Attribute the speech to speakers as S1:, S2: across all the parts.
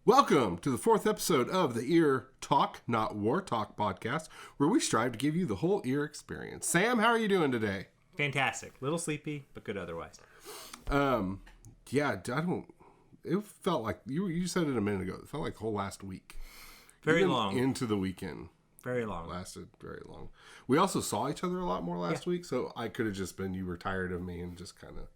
S1: Welcome to the fourth episode of the Ear Talk, Not War Talk podcast, where we strive to give you the whole ear experience. Sam, how are you doing today?
S2: Fantastic. Little sleepy, but good otherwise.
S1: It felt like, you said it a minute ago, it felt like the whole last week.
S2: Very
S1: Even
S2: long.
S1: into the weekend.
S2: Very long.
S1: Lasted very long. We also saw each other a lot more last week, so I could have just been, you were tired of me and just kind of...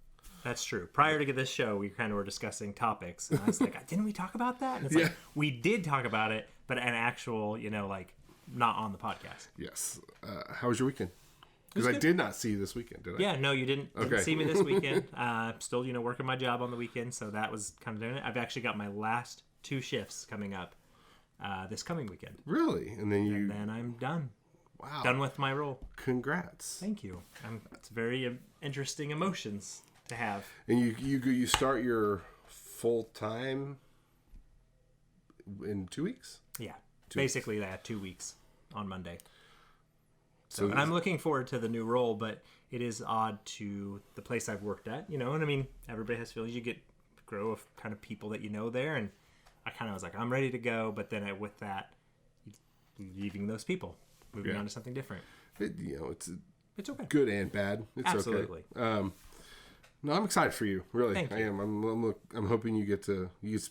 S2: That's true. Prior to this show, we kind of were discussing topics, and I was like, didn't we talk about that? And it's like, we did talk about it, but an actual, not on the podcast.
S1: Yes. How was your weekend? Because I did not see you this weekend, did I?
S2: Yeah, no, you didn't see me this weekend. Still, working my job on the weekend, so that was kind of doing it. I've actually got my last 2 shifts coming up this coming weekend.
S1: Really? And then
S2: I'm done.
S1: Wow.
S2: Done with my role.
S1: Congrats.
S2: Thank you. It's very interesting emotions to have.
S1: And you start your full time in 2 weeks?
S2: Yeah. Basically that 2 weeks on Monday. So and I'm looking forward to the new role, but it is odd to the place I've worked at, and I mean, everybody has feelings. You grow of kind of people that you know there, and I kind of was like, I'm ready to go, but then with that, leaving those people, moving on to something different.
S1: It's
S2: okay.
S1: Good and bad. It's
S2: Absolutely.
S1: Okay. No, I'm excited for you. Really,
S2: Thank you.
S1: I am. I'm hoping you get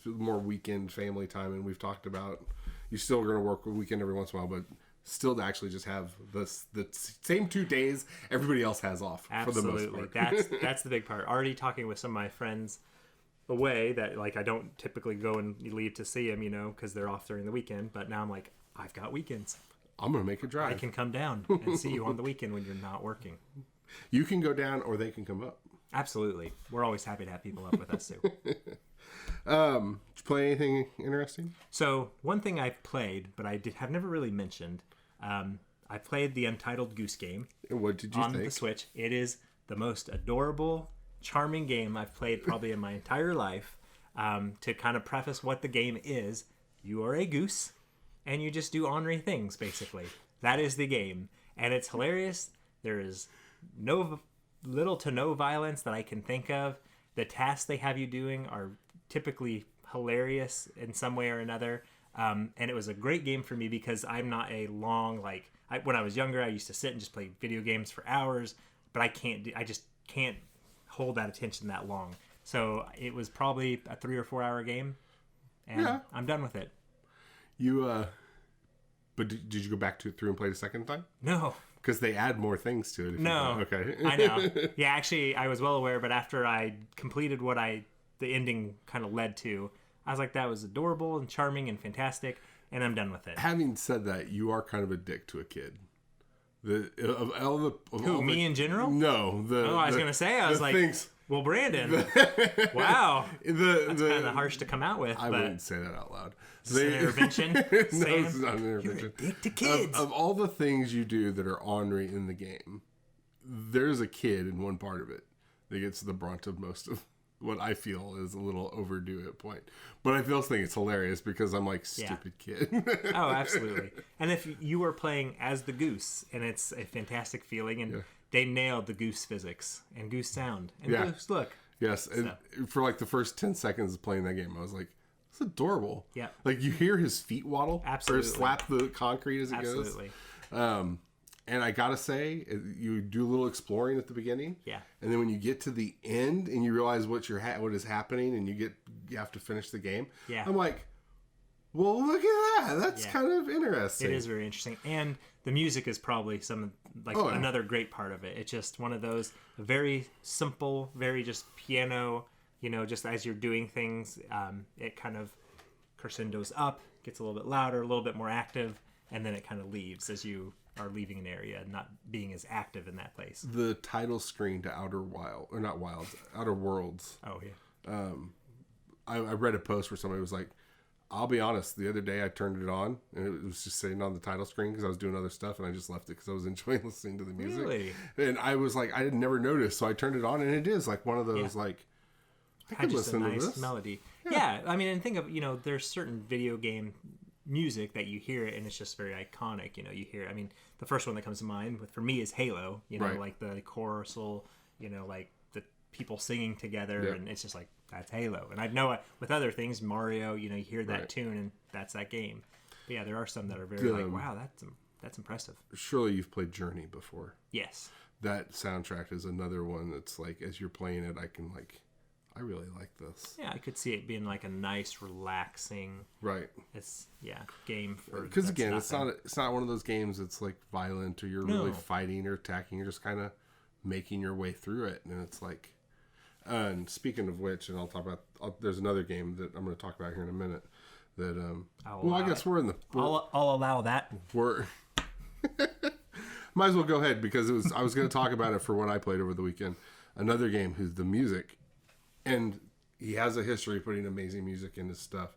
S1: more weekend family time, and we've talked about you're still going to work a weekend every once in a while, but still to actually just have the same 2 days everybody else has off.
S2: Absolutely.
S1: For the most part.
S2: That's the big part. Already talking with some of my friends away that I don't typically go and leave to see them, because they're off during the weekend. But now I'm like, I've got weekends.
S1: I'm going to make a drive.
S2: I can come down and see you on the weekend when you're not working.
S1: You can go down or they can come up.
S2: Absolutely. We're always happy to have people up with us too.
S1: Did you play anything interesting?
S2: So one thing I've played, but have never really mentioned, I played the Untitled Goose Game.
S1: What did you think?
S2: On the Switch. It is the most adorable, charming game I've played probably in my entire life. To kind of preface what the game is, you are a goose, and you just do ornery things, basically. That is the game. And it's hilarious. There is little to no violence that I can think of. The tasks they have you doing are typically hilarious in some way or another. And it was a great game for me because I'm not a long, when I was younger, I used to sit and just play video games for hours, but I just can't hold that attention that long. So it was probably a 3 or 4 hour game, and I'm done with it.
S1: But did you go back through and play it a second time?
S2: No.
S1: Because they add more things to it.
S2: No.
S1: Okay.
S2: I know. Yeah, actually, I was well aware, but after I completed what the ending kind of led to, I was like, that was adorable and charming and fantastic, and I'm done with it.
S1: Having said that, you are kind of a dick to a kid.
S2: Me in general?
S1: No.
S2: I was going to say, I was like,
S1: things.
S2: Well, Brandon, wow. That's kind of harsh to come out with.
S1: I wouldn't say that out loud.
S2: Is this an intervention?
S1: No, it's not an intervention.
S2: You're a dick to kids.
S1: Of all the things you do that are ornery in the game, there's a kid in one part of it that gets the brunt of most of what I feel is a little overdue at point. But I still think it's hilarious because I'm like, stupid kid.
S2: Oh, absolutely. And if you were playing as the goose, and it's a fantastic feeling, and they nailed the goose physics and goose sound and goose look.
S1: Yes, and for the first 10 seconds of playing that game, I was like, it's adorable.
S2: Yeah.
S1: You hear his feet waddle.
S2: Absolutely.
S1: Or slap the concrete as it goes.
S2: Absolutely.
S1: And I gotta say, you do a little exploring at the beginning.
S2: Yeah.
S1: And then when you get to the end and you realize what is happening and you have to finish the game.
S2: Yeah.
S1: I'm like, well, look at that. That's kind of interesting.
S2: It is very interesting. And the music is probably another great part of it. It's just one of those very simple, very just piano, just as you're doing things, it kind of crescendos up, gets a little bit louder, a little bit more active, and then it kind of leaves as you are leaving an area and not being as active in that place.
S1: The title screen to Outer Worlds.
S2: Oh, yeah.
S1: I read a post where somebody was like, I'll be honest, the other day I turned it on and it was just sitting on the title screen because I was doing other stuff and I just left it because I was enjoying listening to the music.
S2: Really?
S1: And I was like, I had never noticed, so I turned it on and it is one of those I could listen to this.
S2: Melody. Yeah, I mean, and think of, there's certain video game music that you hear it and it's just very iconic. You hear it. I mean, the first one that comes to mind for me is Halo. Right. Like the chorusal, like the people singing together, and it's just that's Halo. And I know with other things, Mario, you hear that
S1: Right.
S2: tune and that's that game. But yeah, there are some that are very like, wow, that's impressive.
S1: Surely you've played Journey before.
S2: Yes.
S1: That soundtrack is another one that's like, as you're playing it, I really like this.
S2: Yeah, I could see it being like a nice, relaxing,
S1: Right.
S2: game for.
S1: Because again, it's not one of those games that's like violent or you're really fighting or attacking. You're just kind of making your way through it, and it's like. And speaking of which, and I'll talk about. There's another game that I'm going to talk about here in a minute. That I guess we're in the.
S2: I'll allow that.
S1: We're. Might as well go ahead because I was going to talk about it for what I played over the weekend. Another game who's the music. And he has a history of putting amazing music in his stuff.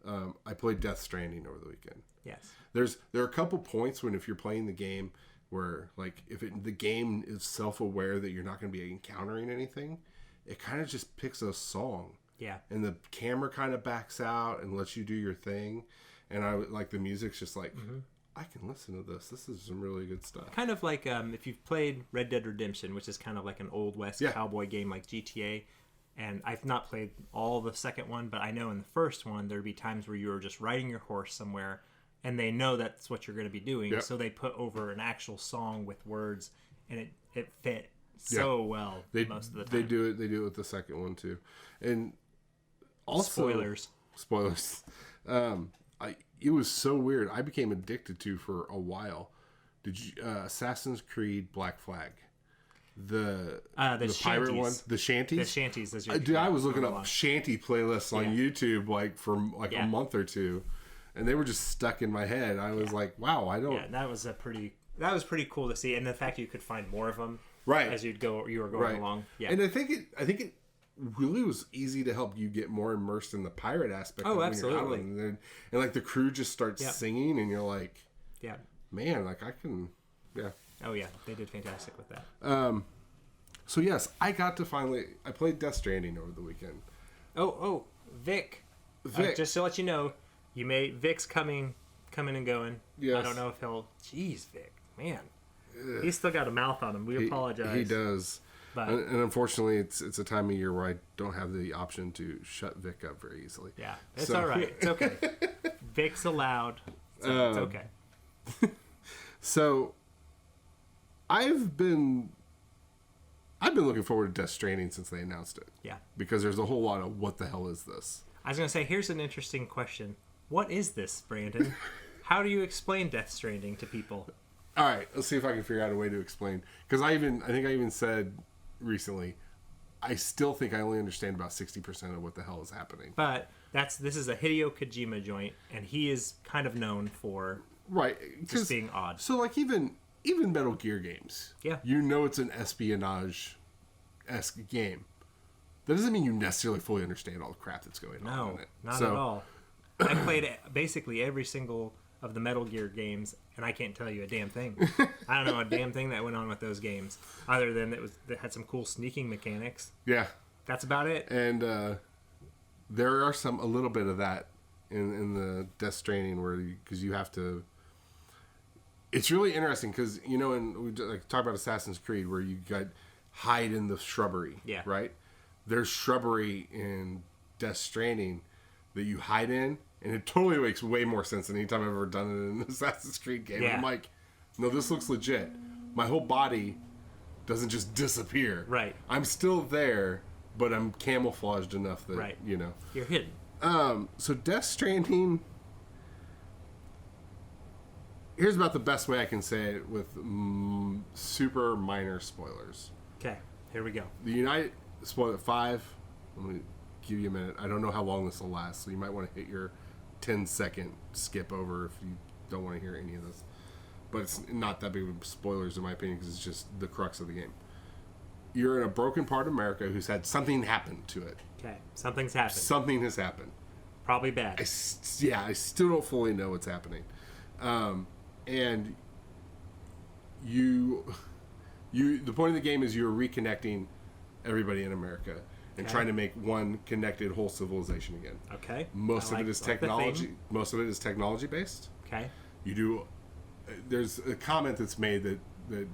S1: I played Death Stranding over the weekend.
S2: Yes.
S1: There are a couple points when if you're playing the game where like the game is self-aware that you're not going to be encountering anything, it kind of just picks a song.
S2: Yeah.
S1: And the camera kind of backs out and lets you do your thing. And I like the music's just like, I can listen to this. This is some really good stuff.
S2: Kind of like if you've played Red Dead Redemption, which is kind of like an old West cowboy game like GTA. And I've not played all the second one, but I know in the first one, there'd be times where you were just riding your horse somewhere, and they know that's what you're going to be doing. Yep. So they put over an actual song with words, and it fit so well most of the time.
S1: They do it with the second one, too. And also... Spoilers. It was so weird. I became addicted to for a while. Did you Assassin's Creed Black Flag? The pirate one, the shanties.
S2: The shanties.
S1: Dude, I was looking up shanty playlists on YouTube like for a month or two, and they were just stuck in my head. I was like, wow, I don't.
S2: Yeah, that was pretty cool to see, and the fact you could find more of them as you were going along. Yeah,
S1: and I think it really was easy to help you get more immersed in the pirate aspect.
S2: Oh, absolutely.
S1: And like the crew just starts singing, and you're like, man, like I can,
S2: Oh yeah, they did fantastic with that.
S1: So yes, I played Death Stranding over the weekend.
S2: Oh, Vic. Just to let you know, Vic's coming and going. Yes. I don't know if he'll. Jeez, Vic, man, he's still got a mouth on him. We apologize.
S1: He does. But, and unfortunately, it's a time of year where I don't have the option to shut Vic up very easily.
S2: Yeah, it's all right. It's okay. Vic's allowed. So it's okay.
S1: So. I've been looking forward to Death Stranding since they announced it.
S2: Yeah.
S1: Because there's a whole lot of what the hell is this?
S2: I was going to say, here's an interesting question. What is this, Brandon? How do you explain Death Stranding to people?
S1: All right, let's see if I can figure out a way to explain. Because I think I even said recently, I still think I only understand about 60% of what the hell is happening.
S2: But this is a Hideo Kojima joint, and he is kind of known for just being odd.
S1: So like even Metal Gear games, it's an espionage-esque game. That doesn't mean you necessarily fully understand all the crap that's going on in it.
S2: Not at all. I played basically every single of the Metal Gear games, and I can't tell you a damn thing. I don't know a damn thing that went on with those games, other than it had some cool sneaking mechanics.
S1: Yeah.
S2: That's about it.
S1: And there are a little bit of that in the Death Stranding because you have to... It's really interesting because, and we talk about Assassin's Creed where you hide in the shrubbery, right? There's shrubbery in Death Stranding that you hide in, and it totally makes way more sense than any time I've ever done it in an Assassin's Creed game. Yeah. I'm like, no, this looks legit. My whole body doesn't just disappear.
S2: Right.
S1: I'm still there, but I'm camouflaged enough that,
S2: You're hidden.
S1: So Death Stranding... Here's about the best way I can say it with super minor spoilers.
S2: Okay, here we go.
S1: Spoiler 5. Let me give you a minute. I don't know how long this will last, so you might want to hit your 10-second skip over if you don't want to hear any of this. But it's not that big of spoilers in my opinion because it's just the crux of the game. You're in a broken part of America who's had something happen to it.
S2: Okay, something's happened.
S1: Something has happened.
S2: Probably bad.
S1: I still don't fully know what's happening. And the point of the game is you're reconnecting everybody in America and trying to make one connected whole civilization again.
S2: Okay.
S1: Most of it is technology. Most of it is technology based.
S2: Okay.
S1: There's a comment that's made that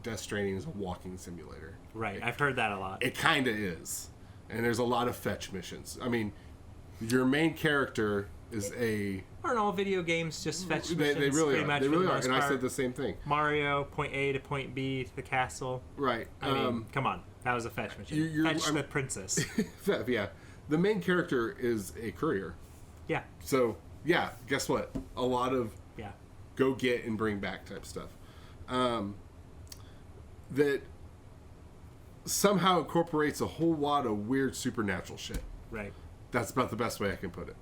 S1: Death Stranding is a walking simulator.
S2: Right. I've heard that a lot.
S1: It kind of is. And there's a lot of fetch missions. I mean, your main character is a...
S2: Aren't all video games just fetch missions?
S1: They really are. They really are. And I said the same thing.
S2: Mario, point A to point B to the castle.
S1: Right.
S2: I mean, come on. That was a fetch mission. Fetch the princess.
S1: Yeah. The main character is a courier.
S2: Yeah.
S1: So, yeah, guess what? A lot of go get and bring back type stuff. That somehow incorporates a whole lot of weird supernatural shit.
S2: Right.
S1: That's about the best way I can put it.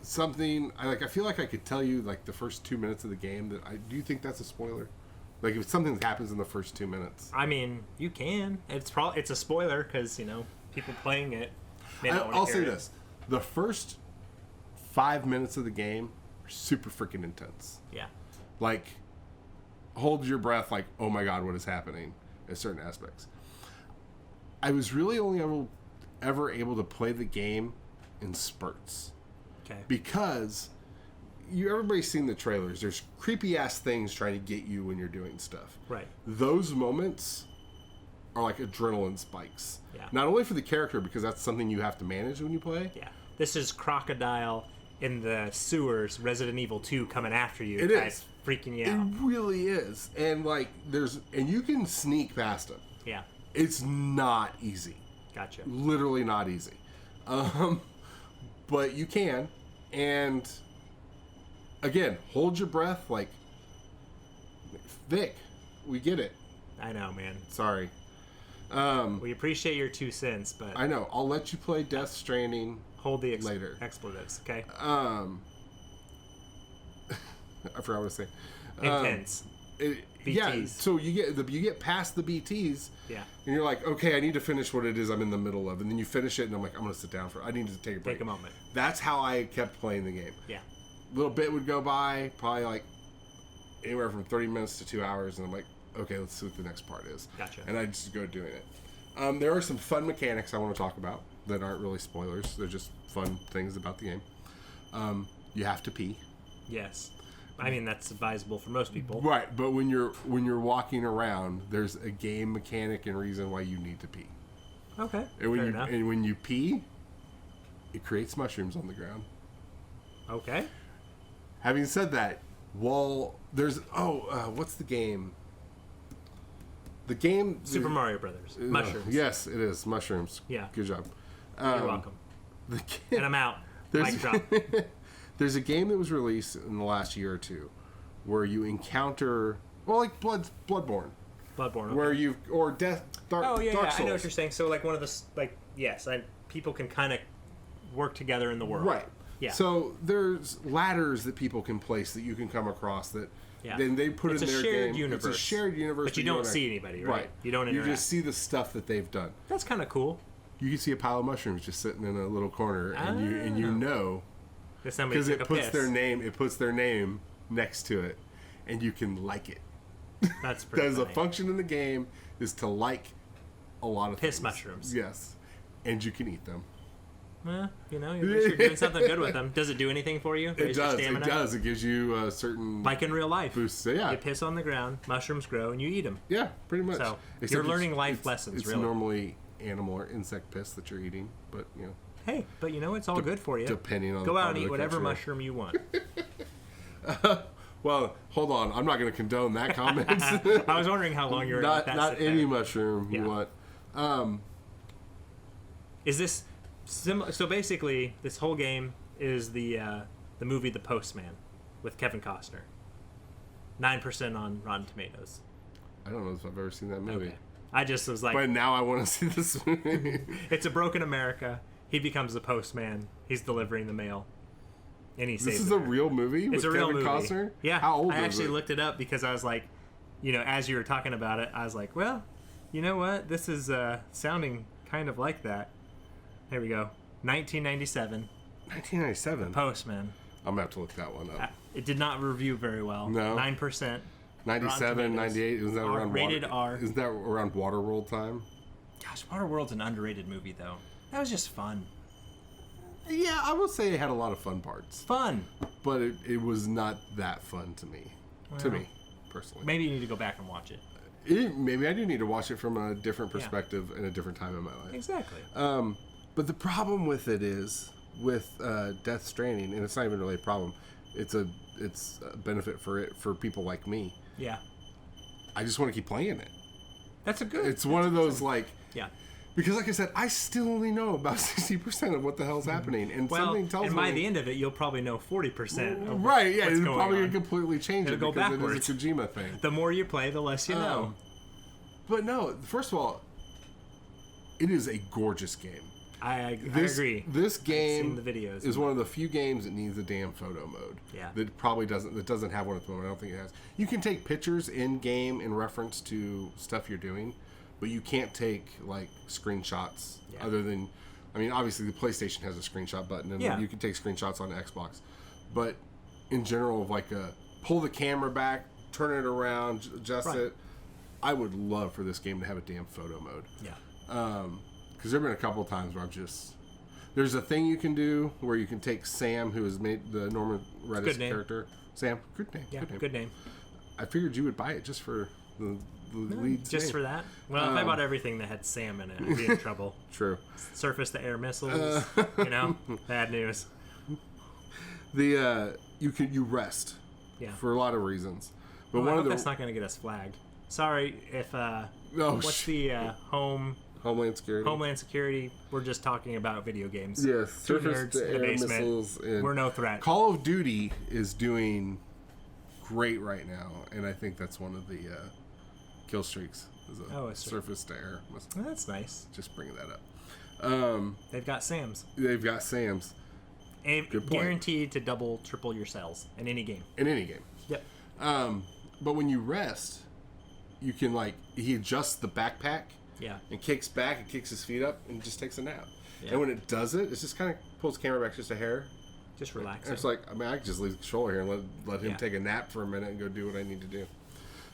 S1: Something I feel like I could tell you like the first 2 minutes of the game. Do you think that's a spoiler? Like if something happens in the first 2 minutes.
S2: I mean, you can. It's a spoiler because people playing it.
S1: I'll say this: the first 5 minutes of the game are super freaking intense.
S2: Yeah.
S1: Like, hold your breath. Like, oh my god, what is happening? In certain aspects. I was really only ever able to play the game in spurts.
S2: Okay.
S1: Because everybody's seen the trailers. There's creepy ass things trying to get you when you're doing stuff.
S2: Right.
S1: Those moments are like adrenaline spikes.
S2: Yeah.
S1: Not only for the character, because that's something you have to manage when you play.
S2: Yeah. This is Crocodile in the sewers, Resident Evil 2 coming after you.
S1: It is.
S2: Freaking you out.
S1: It really is. And like and you can sneak past them.
S2: Yeah.
S1: It's not easy.
S2: Gotcha.
S1: Literally not easy. But you can. And again, hold your breath. Like, Vic, we get it.
S2: I know, man.
S1: Sorry.
S2: We appreciate your 2 cents, but
S1: I know. I'll let you play Death Stranding.
S2: Hold the
S1: later.
S2: Expletives, okay?
S1: I forgot what to say.
S2: Intense.
S1: BTs. Yeah, so you get past the BTs,
S2: yeah,
S1: and you're like, okay, I need to finish what it is I'm in the middle of, and then you finish it, and I'm like, I'm gonna sit down I need to take a break.
S2: Take a moment.
S1: That's how I kept playing the game.
S2: Yeah.
S1: A little bit would go by, probably like anywhere from 30 minutes to 2 hours, and I'm like, okay, let's see what the next part is.
S2: Gotcha.
S1: And I just go doing it. There are some fun mechanics I want to talk about that aren't really spoilers. They're just fun things about the game. You have to pee.
S2: Yes. I mean, that's advisable for most people.
S1: Right, but when you're walking around, there's a game mechanic and reason why you need to pee.
S2: Okay.
S1: And when you pee, it creates mushrooms on the ground.
S2: Okay.
S1: Having said that, there's what's the game? The game
S2: Super Mario Brothers. Mushrooms.
S1: Yes, it is mushrooms.
S2: Yeah.
S1: Good job.
S2: You're welcome. And I'm out. Mic drop.
S1: There's a game that was released in the last year or two where you encounter, like Bloodborne.
S2: Okay.
S1: Where Dark
S2: Oh, yeah,
S1: Dark
S2: yeah.
S1: Souls.
S2: I know what you're saying. So, like, one of the, yes, people can kind of work together in the world.
S1: Right.
S2: Yeah.
S1: So, there's ladders that people can place that you can come across that then they put in their game.
S2: It's a shared universe.
S1: It's a shared universe.
S2: But you don't see anybody, right?
S1: Right.
S2: You don't interact.
S1: You just see the stuff that they've done.
S2: That's kind of cool.
S1: You can see a pile of mushrooms just sitting in a little corner, and you know...
S2: Because
S1: it puts their name next to it, and you can like it.
S2: That's pretty
S1: There's a function in the game is to like a lot of
S2: piss mushrooms.
S1: Yes, and you can eat them.
S2: Well, you're doing something good with them. Does it do anything for you?
S1: It does. It does. It gives you a certain
S2: like in real life
S1: boost. Yeah,
S2: you piss on the ground, mushrooms grow, and you eat them.
S1: Yeah, pretty much.
S2: So you're learning life lessons.
S1: It's
S2: really.
S1: Normally animal or insect piss that you're eating, but
S2: Hey, but it's all good for you.
S1: Depending on
S2: go out and eat whatever mushroom you want.
S1: Well, hold on. I'm not going to condone that comment.
S2: I was wondering how long you were
S1: not any mushroom you want.
S2: Is this similar? So basically, this whole game is the movie The Postman with Kevin Costner. 9% on Rotten Tomatoes.
S1: I don't know if I've ever seen that movie.
S2: Okay. I just was like,
S1: but now I want to see this movie.
S2: It's a broken America. He becomes the postman. He's delivering the mail, and he saves.
S1: This is a real movie.
S2: It's a real movie. Costner? Yeah.
S1: How old is it?
S2: I actually looked it up because I was like, as you were talking about it, I was like, well, you know what? This is sounding kind of like that. There we go. 1997.
S1: 1997.
S2: Postman.
S1: I'm gonna have to look that one up.
S2: It did not review very well.
S1: No.
S2: 9%.
S1: 97, 98. Isn't that around
S2: rated R?
S1: Isn't that around Waterworld time?
S2: Gosh, Waterworld's an underrated movie though. That was just fun.
S1: Yeah, I would say it had a lot of fun parts.
S2: Fun.
S1: But it was not that fun to me.
S2: Well,
S1: to me, personally.
S2: Maybe you need to go back and watch it.
S1: Maybe I do need to watch it from a different perspective and a different time in my life.
S2: Exactly.
S1: But the problem with it is with Death Stranding, and it's not even really a problem. It's a benefit for people like me.
S2: Yeah.
S1: I just want to keep playing it.
S2: That's a good.
S1: It's one of those like.
S2: Yeah.
S1: Because, like I said, I still only know about 60% of what the hell's happening, and something tells me.
S2: And by the end of it, you'll probably know 40%. Of
S1: right? Yeah,
S2: what's
S1: it'll
S2: going
S1: probably
S2: on.
S1: completely change
S2: It'll
S1: it
S2: go
S1: because
S2: backwards.
S1: it is a Kojima thing.
S2: The more you play, the less you know.
S1: But no, first of all, it is a gorgeous game.
S2: I agree.
S1: This game
S2: I've seen the videos.
S1: is one of the few games that needs a damn photo mode.
S2: Yeah.
S1: That probably doesn't. That doesn't have one at the moment. I don't think it has. You can take pictures in game in reference to stuff you're doing, but you can't take like screenshots.
S2: Yeah.
S1: Other than, I mean, obviously the PlayStation has a screenshot button, and you can take screenshots on Xbox. But in general, like pull the camera back, turn it around, adjust it. I would love for this game to have a damn photo mode.
S2: Yeah.
S1: Because there have been a couple of times where there's a thing you can do where you can take Sam, who has made the Norman Reedus character. Sam, good name.
S2: Yeah, good name. I
S1: figured you would buy it just for the lead's
S2: just
S1: name.
S2: for that? Well, if I bought everything that had Sam in it, I'd be in trouble.
S1: True.
S2: Surface to air missiles, bad news.
S1: You rest.
S2: Yeah.
S1: For a lot of reasons. But
S2: I hope that's not going to get us flagged. Sorry if what's the
S1: Homeland
S2: Security. We're just talking about video games.
S1: Yes,
S2: surface to air missiles. We're no threat.
S1: Call of Duty is doing great right now, and I think that's one of the kill streaks. Is a surface to air missile.
S2: Well, that's nice.
S1: Just bringing that up.
S2: They've got SAMs.
S1: Good point.
S2: Guaranteed to double, triple your cells in any game. Yep.
S1: But when you rest, you can he adjusts the backpack.
S2: Yeah.
S1: And kicks back and kicks his feet up and just takes a nap. Yeah. And when it does it, it's just kind of pulls the camera back just a hair.
S2: Just relax.
S1: It's I can just leave the controller here and let him take a nap for a minute and go do what I need to do.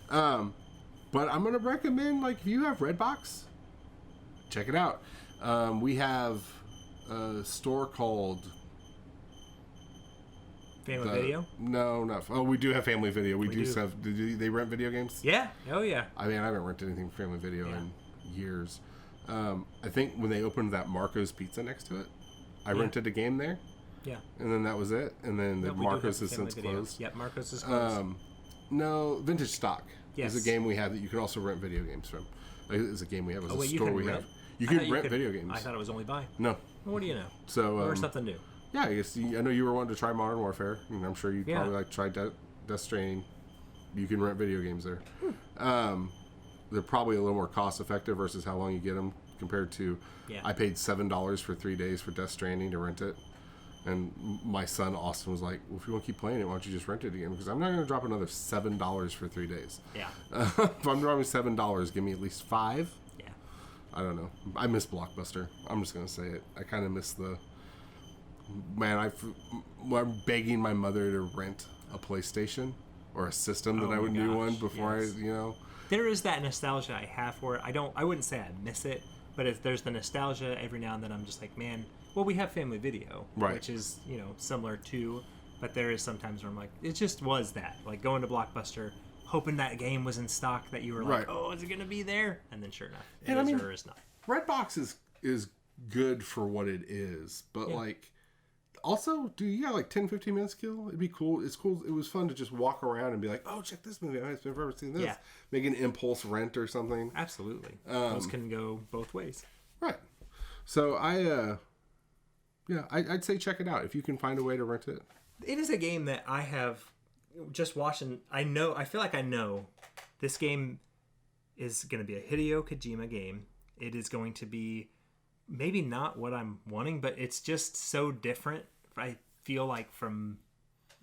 S1: But I'm going to recommend, if you have Redbox, check it out. We have a store called...
S2: Family Video?
S1: No, not... Oh, we do have Family Video. We do have... They rent video games?
S2: Yeah. Oh, yeah.
S1: I mean, I haven't rented anything from Family Video in years. I think when they opened that Marco's Pizza next to it, I rented a game there.
S2: Yeah.
S1: And then that was it. And then the Marco's has since closed.
S2: Yep, Marco's is closed.
S1: No, Vintage Stock is a game we have that you can also rent video games from. It's a game we have. It's a store we have. You can rent video games.
S2: I thought it was only buy.
S1: No.
S2: Well, what do you know?
S1: So
S2: or something new.
S1: Yeah, I guess I know you were wanting to try Modern Warfare, and I'm sure you probably tried Death Stranding. You can rent video games there. They're probably a little more cost effective versus how long you get them compared to.
S2: Yeah.
S1: I paid $7 for 3 days for Death Stranding to rent it, and my son Austin was like, "Well, if you want to keep playing it, why don't you just rent it again? Because I'm not going to drop another $7 for 3 days.
S2: Yeah.
S1: If I'm dropping $7, give me at least 5.
S2: Yeah.
S1: I don't know. I miss Blockbuster. I'm just going to say it. I kind of miss the. Man, I'm begging my mother to rent a PlayStation or a system that I would do one before
S2: There is that nostalgia I have for it. I wouldn't say I miss it, but there's the nostalgia every now and then. I'm just like, man, well, we have Family Video, which is, similar to, but there is sometimes where I'm like, it just was that. Like going to Blockbuster, hoping that game was in stock that you were like, oh, is it going to be there? And then sure enough, it is or is not.
S1: Redbox is good for what it is, but also, dude, you got 10, 15 minutes kill? It'd be cool. It's cool. It was fun to just walk around and be like, oh, check this movie. I've never seen this. Yeah. Make an impulse rent or something.
S2: Absolutely. Those can go both ways.
S1: Right. So I'd say check it out if you can find a way to rent it.
S2: It is a game that I have just watching. I feel like I know this game is going to be a Hideo Kojima game. It is going to be maybe not what I'm wanting, but it's just so different. I feel like from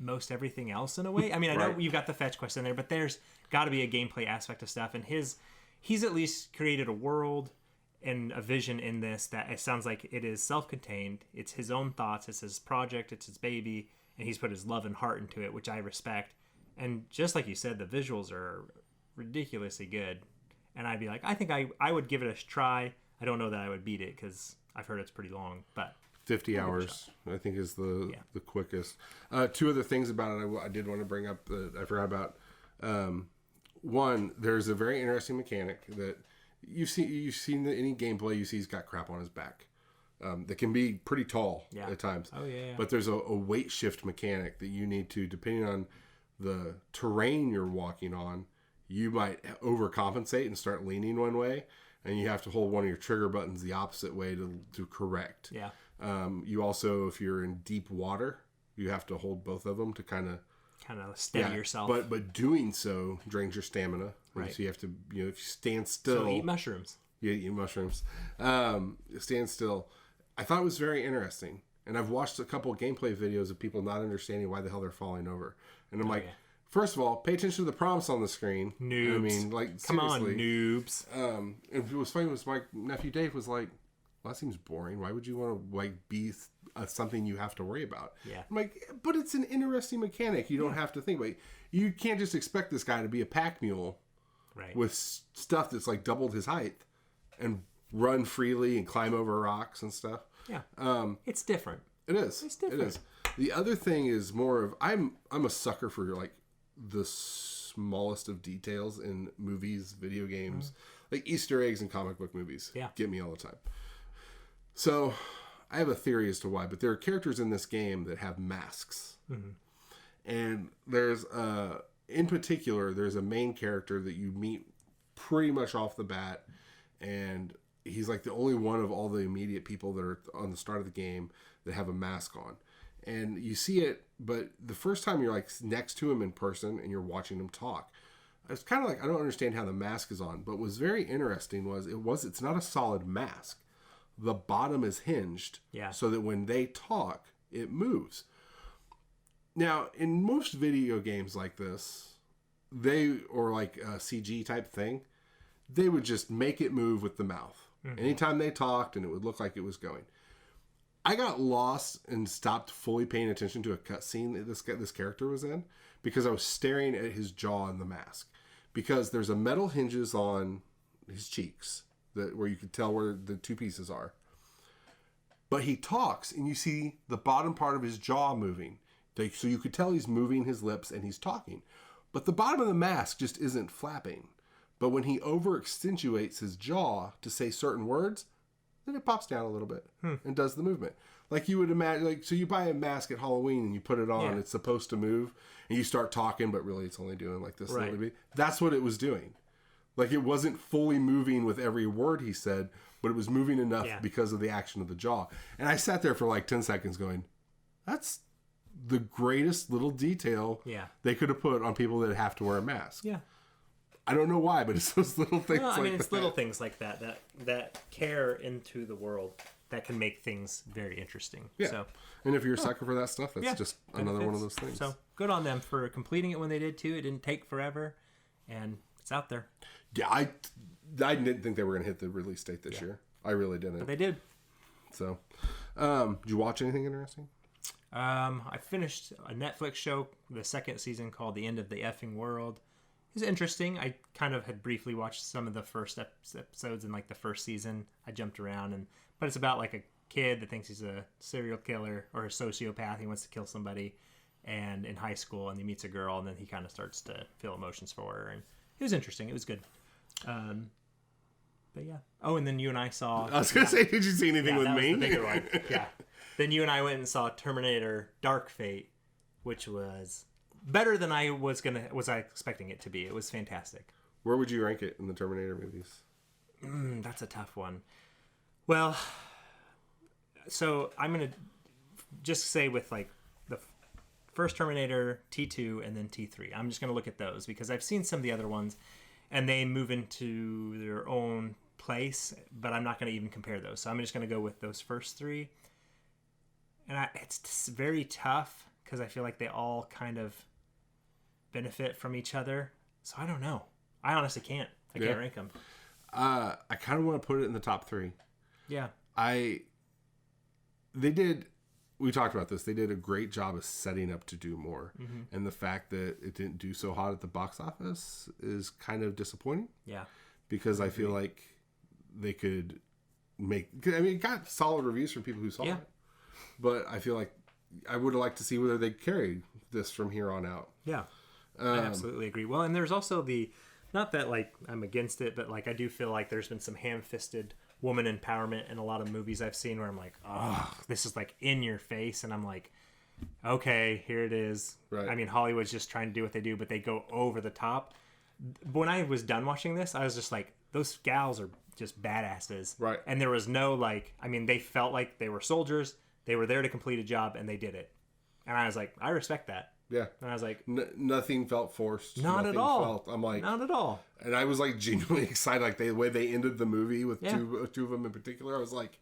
S2: most everything else in a way. I mean, I know you've got the fetch quest in there, but there's got to be a gameplay aspect of stuff. And he's at least created a world and a vision in this that it sounds like it is self-contained. It's his own thoughts. It's his project. It's his baby. And he's put his love and heart into it, which I respect. And just like you said, the visuals are ridiculously good. And I'd be like, I think I would give it a try. I don't know that I would beat it because I've heard it's pretty long, but
S1: 50 hours I think is the quickest. Two other things about it I did want to bring up that I forgot about. one, there's a very interesting mechanic that you've seen any gameplay you see. He's got crap on his back that can be pretty tall at times.
S2: Oh yeah.
S1: But there's a weight shift mechanic that you need to, depending on the terrain you're walking on, you might overcompensate and start leaning one way, and you have to hold one of your trigger buttons the opposite way to correct.
S2: Yeah.
S1: You also, if you're in deep water, you have to hold both of them to kind of
S2: steady yourself.
S1: But doing so drains your stamina. Right. So you have to, if you stand still.
S2: So eat mushrooms.
S1: Yeah, eat mushrooms. Stand still. I thought it was very interesting. And I've watched a couple of gameplay videos of people not understanding why the hell they're falling over. And I'm first of all, pay attention to the prompts on the screen.
S2: Noobs.
S1: I mean, like,
S2: come
S1: seriously.
S2: on, noobs.
S1: And it was funny was my nephew Dave was like, well, that seems boring. Why would you want to be something you have to worry about?
S2: Yeah.
S1: I'm like, but it's an interesting mechanic. You don't have to think. Like, you can't just expect this guy to be a pack mule with stuff that's like doubled his height and run freely and climb over rocks and stuff.
S2: Yeah. It's different.
S1: It is.
S2: It's different.
S1: It is. The other thing is more of I'm a sucker for like the smallest of details in movies, video games, like Easter eggs in comic book movies.
S2: Yeah.
S1: Get me all the time. So I have a theory as to why, but there are characters in this game that have masks. Mm-hmm. And there's in particular, there's a main character that you meet pretty much off the bat, and he's like the only one of all the immediate people that are on the start of the game that have a mask on. And you see it, but the first time you're like next to him in person and you're watching him talk, it's kind of like, I don't understand how the mask is on, but what was very interesting was it's not a solid mask. The bottom is hinged so that when they talk, it moves. Now, in most video games like this, or like a CG type thing, they would just make it move with the mouth. Mm-hmm. Anytime they talked, and it would look like it was going. I got lost and stopped fully paying attention to a cutscene that this character was in because I was staring at his jaw in the mask. Because there's a metal hinges on his cheeks where you can tell where the two pieces are. But he talks, and you see the bottom part of his jaw moving. So you could tell he's moving his lips and he's talking. But the bottom of the mask just isn't flapping. But when he over-accentuates his jaw to say certain words, then it pops down a little bit and does the movement. Like you would imagine, like, so you buy a mask at Halloween and you put it on, it's supposed to move, and you start talking, but really it's only doing like this a little bit. That's what it was doing. Like it wasn't fully moving with every word he said, but it was moving enough because of the action of the jaw. And I sat there for like 10 seconds going, that's the greatest little detail they could have put on people that have to wear a mask. Yeah. I don't know why, but it's those little things like that. I mean,
S2: it's little things like that care into the world that can make things very interesting.
S1: Yeah.
S2: So,
S1: and if you're a sucker for that stuff, that's just another one of those things.
S2: So good on them for completing it when they did too. It didn't take forever, and it's out there.
S1: Yeah, I didn't think they were going to hit the release date this year. I really didn't.
S2: But they did.
S1: So, did you watch anything interesting?
S2: I finished a Netflix show, the second season, called The End of the Effing World. It was interesting. I kind of had briefly watched some of the first episodes in like the first season. I jumped around, but it's about like a kid that thinks he's a serial killer or a sociopath. He wants to kill somebody, and in high school, and he meets a girl, and then he kind of starts to feel emotions for her, and it was interesting. It was good. But yeah. Oh, and then you and I saw.
S1: I was gonna say, did you see anything with me?
S2: Was the bigger one. Yeah. Then you and I went and saw Terminator: Dark Fate, which was better than I was expecting it to be. It was fantastic.
S1: Where would you rank it in the Terminator movies?
S2: That's a tough one. Well, so I'm gonna just say with like the first Terminator, T2, and then T3. I'm just gonna look at those because I've seen some of the other ones, and they move into their own place. But I'm not gonna even compare those. So I'm just gonna go with those first three. And it's very tough because I feel like they all kind of benefit from each other. So I don't know. I honestly can't. I can't rank them.
S1: I kind of want to put it in the top 3.
S2: Yeah.
S1: We talked about this. They did a great job of setting up to do more. Mm-hmm. And the fact that it didn't do so hot at the box office is kind of disappointing. Yeah. Because I feel like they could it got solid reviews from people who saw it. But I feel like I would have liked to see whether they carry this from here on out.
S2: Yeah, I absolutely agree. Well, and there's also the Not that like I'm against it, but like I do feel like there's been some ham-fisted woman empowerment in a lot of movies I've seen where I'm like, oh, this is like in your face, and I'm like, okay, here it is.
S1: Right.
S2: I mean, Hollywood's just trying to do what they do, but they go over the top. When I was done watching this, I was just like, those gals are just badasses.
S1: Right.
S2: And there was no like, I mean, they felt like they were soldiers. They were there to complete a job, and they did it. And I was like, I respect that.
S1: Yeah.
S2: And I was like,
S1: nothing felt forced.
S2: Not at all.
S1: I'm like,
S2: not at all.
S1: And I was like genuinely excited, like the way they ended the movie with two of them in particular. I was like,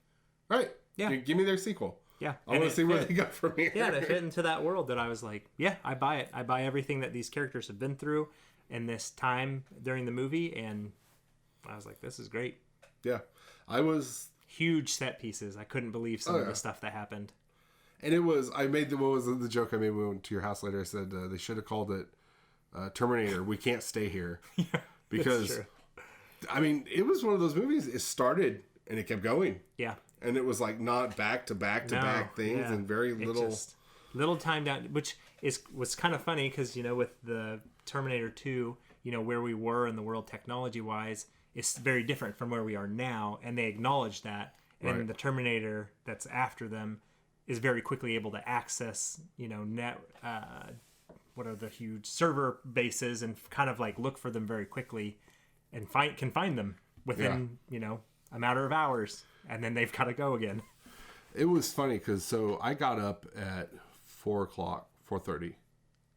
S1: all right, give me their sequel.
S2: Yeah.
S1: I want to see where they go from here.
S2: Yeah, and it fit into that world that I was like, yeah, I buy it. I buy everything that these characters have been through in this time during the movie, and I was like, this is great.
S1: Yeah. I was...
S2: Huge set pieces. I couldn't believe some of the stuff that happened.
S1: And it was, what was the joke I made when we went to your house later? I said, they should have called it Terminator. We can't stay here.
S2: Yeah,
S1: because, I mean, it was one of those movies, it started and it kept going.
S2: Yeah.
S1: And it was like not back to back to back things and very little.
S2: Little time down, which was kind of funny because, you know, with the Terminator 2, you know, where we were in the world technology-wise, it's very different from where we are now, and they acknowledge that. And the Terminator that's after them is very quickly able to access, you know, what are the huge server bases and kind of like look for them very quickly and can find them within, you know, a matter of hours. And then they've got to go again.
S1: It was funny because so I got up at 4:30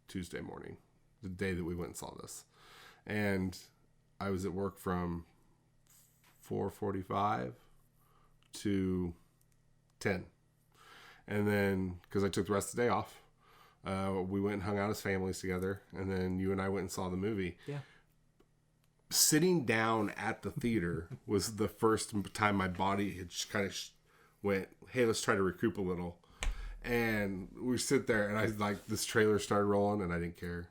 S1: Tuesday morning, the day that we went and saw this. And I was at work from 4:45 to 10. And then, because I took the rest of the day off, we went and hung out as families together. And then you and I went and saw the movie.
S2: Yeah.
S1: Sitting down at the theater was the first time my body had kind of went, hey, let's try to recoup a little. And we sit there, and I like, this trailer started rolling, and I didn't care.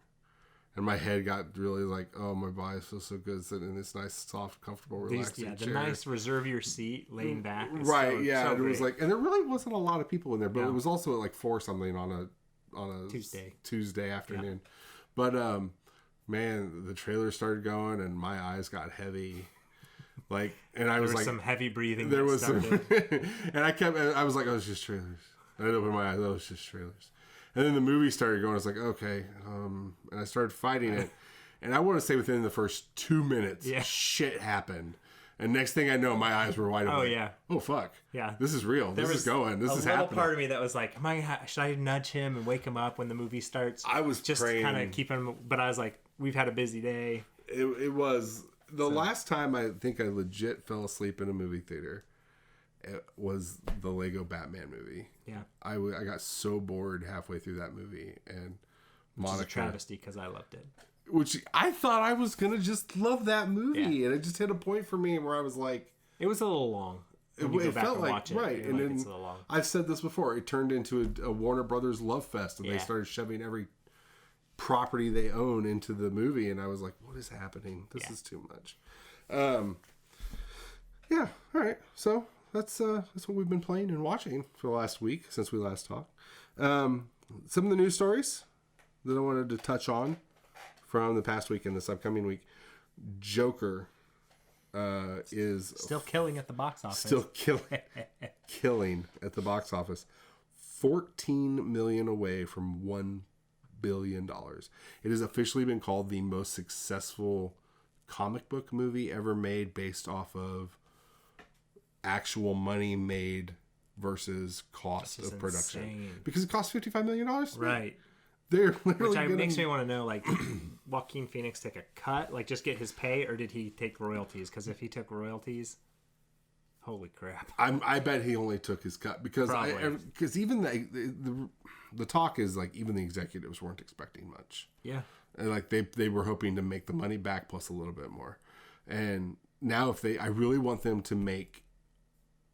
S1: And my head got really like, oh, my body feels so good sitting in this nice, soft, comfortable, relaxing chair.
S2: The nice reserve your seat, laying back.
S1: Right, so and it was like, and there really wasn't a lot of people in there, but it was also at like 4 something on a Tuesday afternoon. Yeah. But man, the trailer started going, and my eyes got heavy. Like, and I was like,
S2: some heavy breathing.
S1: There was some, and I was like, oh, it's just trailers. I opened my eyes, oh, it's just trailers. And then the movie started going. I was like, okay. And I started fighting it. And I want to say within the first 2 minutes, shit happened. And next thing I know, my eyes were wide open.
S2: Oh, yeah.
S1: Oh, fuck.
S2: Yeah.
S1: This is real. This is going. This is happening. There's a little
S2: part of me that was like, should I nudge him and wake him up when the movie starts?
S1: I was
S2: just kind of keep him. But I was like, we've had a busy day.
S1: It was the last time I think I legit fell asleep in a movie theater. It was the Lego Batman movie. Yeah. I got so bored halfway through that movie. And Monica...
S2: Which is a travesty because I loved it.
S1: Which I thought I was going to just love that movie. Yeah. And it just hit a point for me where I was like...
S2: It was a little long.
S1: It felt like... Right. And then it's a little long. I've said this before. It turned into a Warner Brothers love fest. And they started shoving every property they own into the movie. And I was like, what is happening? This is too much. Yeah. All right. So... That's what we've been playing and watching for the last week since we last talked. Some of the news stories that I wanted to touch on from the past week and this upcoming week. Joker is
S2: still killing at the box office.
S1: Still killing at the box office. 14 million away from $1 billion. It has officially been called the most successful comic book movie ever made based off of actual money made versus cost of production. Insane. Because it costs $55 million.
S2: Right.
S1: They're literally
S2: Which makes me want to know, like, Joaquin Phoenix take a cut? Like, just get his pay? Or did he take royalties? Because if he took royalties, holy crap.
S1: I bet he only took his cut. Because even the talk is, like, even the executives weren't expecting much.
S2: Yeah.
S1: And, like, they were hoping to make the money back plus a little bit more. And now I really want them to make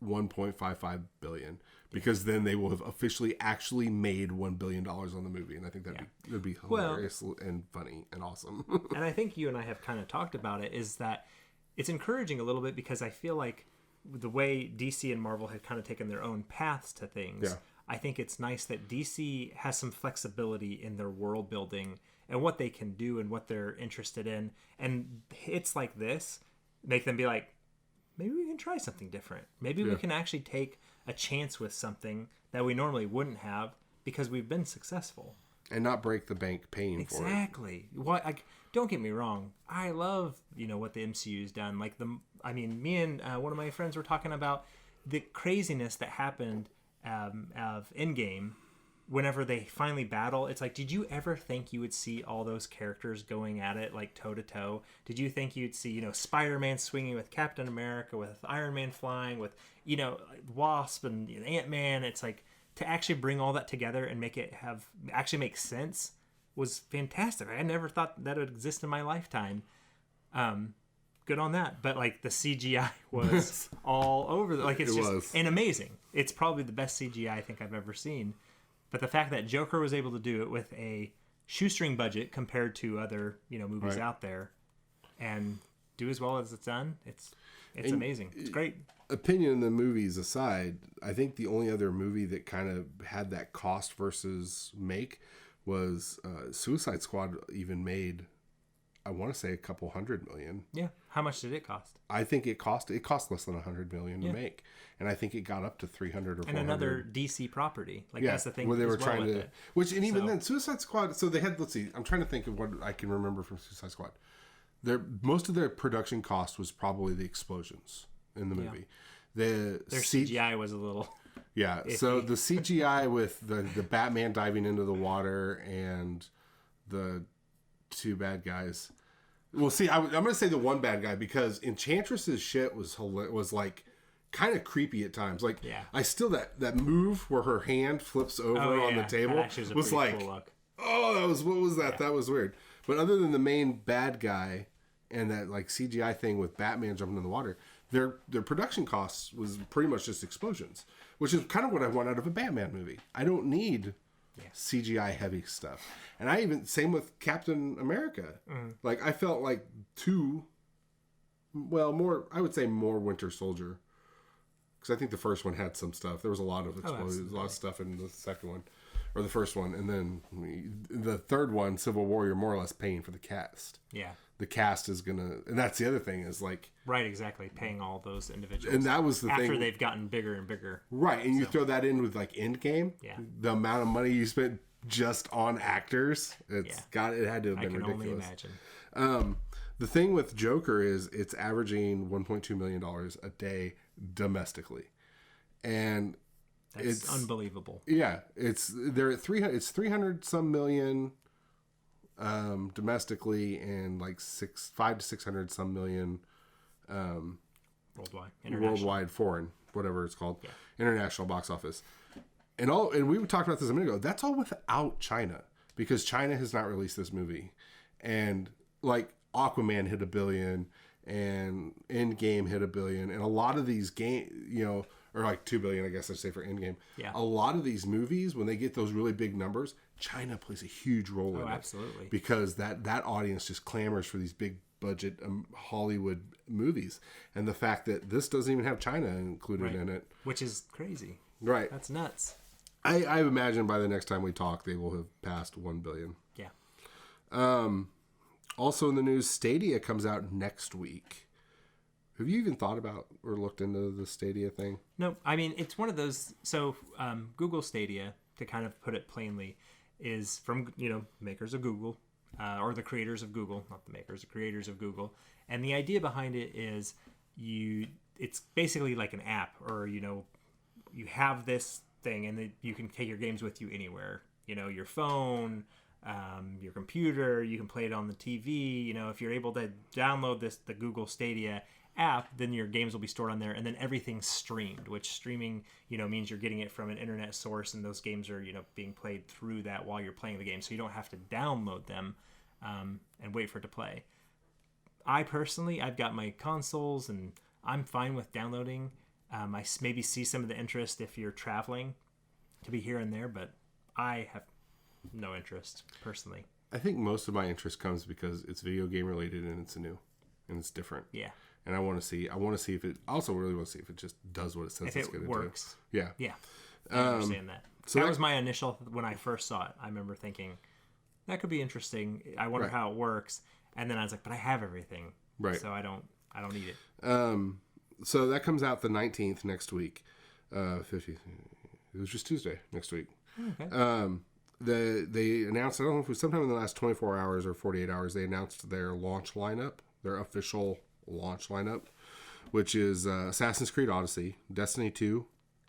S1: $1.55 billion because then they will have officially actually made $1 billion on the movie, and I think that'd be hilarious and funny and awesome.
S2: And I think you and I have kind of talked about it, is that it's encouraging a little bit because I feel like the way DC and Marvel have kind of taken their own paths to things, I think it's nice that DC has some flexibility in their world building and what they can do and what they're interested in. And hits like this make them be like, maybe we can try something different. Maybe we can actually take a chance with something that we normally wouldn't have because we've been successful.
S1: And not break the bank paying for it.
S2: Exactly. Don't get me wrong. I love, what the MCU's done. Me and one of my friends were talking about the craziness that happened of Endgame. Whenever they finally battle, it's like, did you ever think you would see all those characters going at it like toe to toe? Did you think you'd see, Spider-Man swinging with Captain America, with Iron Man flying, with, Wasp and Ant-Man? It's like, to actually bring all that together and make it actually make sense was fantastic. I never thought that would exist in my lifetime. Good on that. But like the CGI was all over. And amazing. It's probably the best CGI I think I've ever seen. But the fact that Joker was able to do it with a shoestring budget compared to other, movies out there and do as well as it's done, it's amazing. It's great.
S1: Opinion in the movies aside, I think the only other movie that kind of had that cost versus make was Suicide Squad. Even made, I want to say, a couple $100 million.
S2: Yeah. How much did it cost?
S1: I think it cost less than $100 million to make, and I think it got up to 300 or 400.
S2: And another DC property, that's the thing.
S1: Where they were trying to, even then, Suicide Squad. So they had. Let's see. I'm trying to think of what I can remember from Suicide Squad. Most of their production cost was probably the explosions in the movie. Their CGI was a little iffy. So the CGI with the Batman diving into the water and the two bad guys. Well, see, I'm going to say the one bad guy because Enchantress's shit was like kind of creepy at times. Like, I still that move where her hand flips over on the table was like, cool look. What was that? That was weird. But other than the main bad guy and that like CGI thing with Batman jumping in the water, their production costs was pretty much just explosions, which is kind of what I want out of a Batman movie. I don't need CGI heavy stuff. And same with Captain America. Like I felt like I would say more Winter Soldier. Because I think the first one had some stuff. There was a lot of explosions, a lot of stuff in the second one. Or the first one. And then the third one, Civil War, you're more or less paying for the cast.
S2: Yeah.
S1: The cast is going to... And that's the other thing is like...
S2: Right, exactly. Paying all those individuals.
S1: And that was the thing.
S2: After they've gotten bigger and bigger.
S1: Right. And you throw that in with like Endgame.
S2: Yeah.
S1: The amount of money you spent just on actors. It had to have been ridiculous. I can only imagine. The thing with Joker is it's averaging $1.2 million a day domestically. And
S2: it's unbelievable.
S1: Yeah. They're at 300 some million domestically and like 500 to 600 some million worldwide foreign, whatever it's called, international box office. And we talked about this a minute ago. That's all without China because China has not released this movie. And like Aquaman hit $1 billion and Endgame hit $1 billion. And a lot of these or like $2 billion, I guess I'd say for Endgame. Yeah. A lot of these movies, when they get those really big numbers, China plays a huge role in it.
S2: Absolutely.
S1: Because that audience just clamors for these big budget Hollywood movies. And the fact that this doesn't even have China included in it.
S2: Which is crazy.
S1: Right.
S2: That's nuts.
S1: I imagine by the next time we talk, they will have passed $1 billion.
S2: Yeah.
S1: Also in the news, Stadia comes out next week. Have you even thought about or looked into the Stadia thing?
S2: No. I mean, it's one of those... So, Google Stadia, to kind of put it plainly, is from, makers of Google, or the creators of Google. Not the makers, the creators of Google. And the idea behind it is it's basically like an app, or, you have this thing and you can take your games with you anywhere. Your phone, your computer, you can play it on the TV. If you're able to download the Google Stadia app, then your games will be stored on there, and then everything's streamed, which streaming, means you're getting it from an internet source, and those games are, being played through that while you're playing the game, so you don't have to download them and wait for it to play. I've got my consoles, and I'm fine with downloading. I maybe see some of the interest if you're traveling to be here and there, but I have no interest personally.
S1: I think most of my interest comes because it's video game related and it's new and it's different.
S2: Yeah.
S1: And I want to see if it also really want to see if it just does what it says it's going to do.
S2: If it works.
S1: Yeah.
S2: Yeah. I understand that. So that was my initial, when I first saw it, I remember thinking, that could be interesting. I wonder how it works. And then I was like, but I have everything.
S1: Right.
S2: So I don't need it.
S1: So that comes out the 19th next week. 50. It was just Tuesday next week.
S2: Okay.
S1: They announced, I don't know if it was sometime in the last 24 hours or 48 hours, they announced their launch lineup, their official launch lineup, which is Assassin's Creed Odyssey, Destiny 2,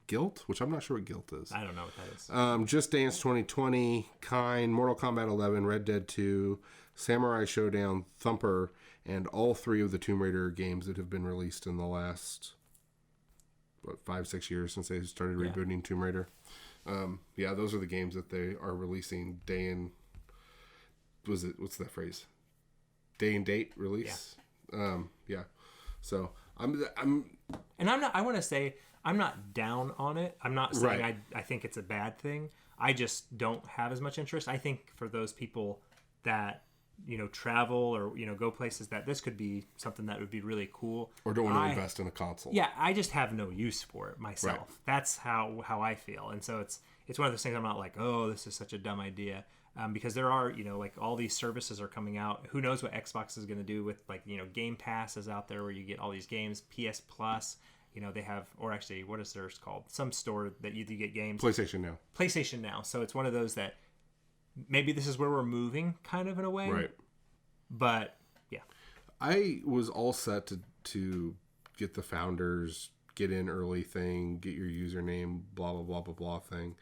S1: Guilt, which I'm not sure what Guilt is.
S2: I don't know what that is.
S1: Just Dance 2020, Kind, Mortal Kombat 11, Red Dead 2, Samurai Showdown, Thumper, and all 3 of the Tomb Raider games that have been released in the last 5-6 years since they started rebooting Tomb Raider. Those are the games that they are releasing day and what's that phrase? Day and date release. So I'm
S2: I want to say I'm not down on it. I'm not saying I think it's a bad thing. I just don't have as much interest. I think for those people that travel or go places, that this could be something that would be really cool.
S1: Or don't want to invest in a console.
S2: Yeah, I just have no use for it myself.
S1: Right.
S2: That's how I feel, and so it's one of those things. I'm not like, oh, this is such a dumb idea, because there are like all these services are coming out. Who knows what Xbox is going to do with Game Pass is out there where you get all these games. PS Plus, they have, or actually, what is theirs called? Some store that you get games. PlayStation Now. So it's one of those that. Maybe this is where we're moving, kind of in a way.
S1: Right.
S2: But yeah,
S1: I was all set to get the founders get in early thing, get your username, blah blah blah blah blah thing.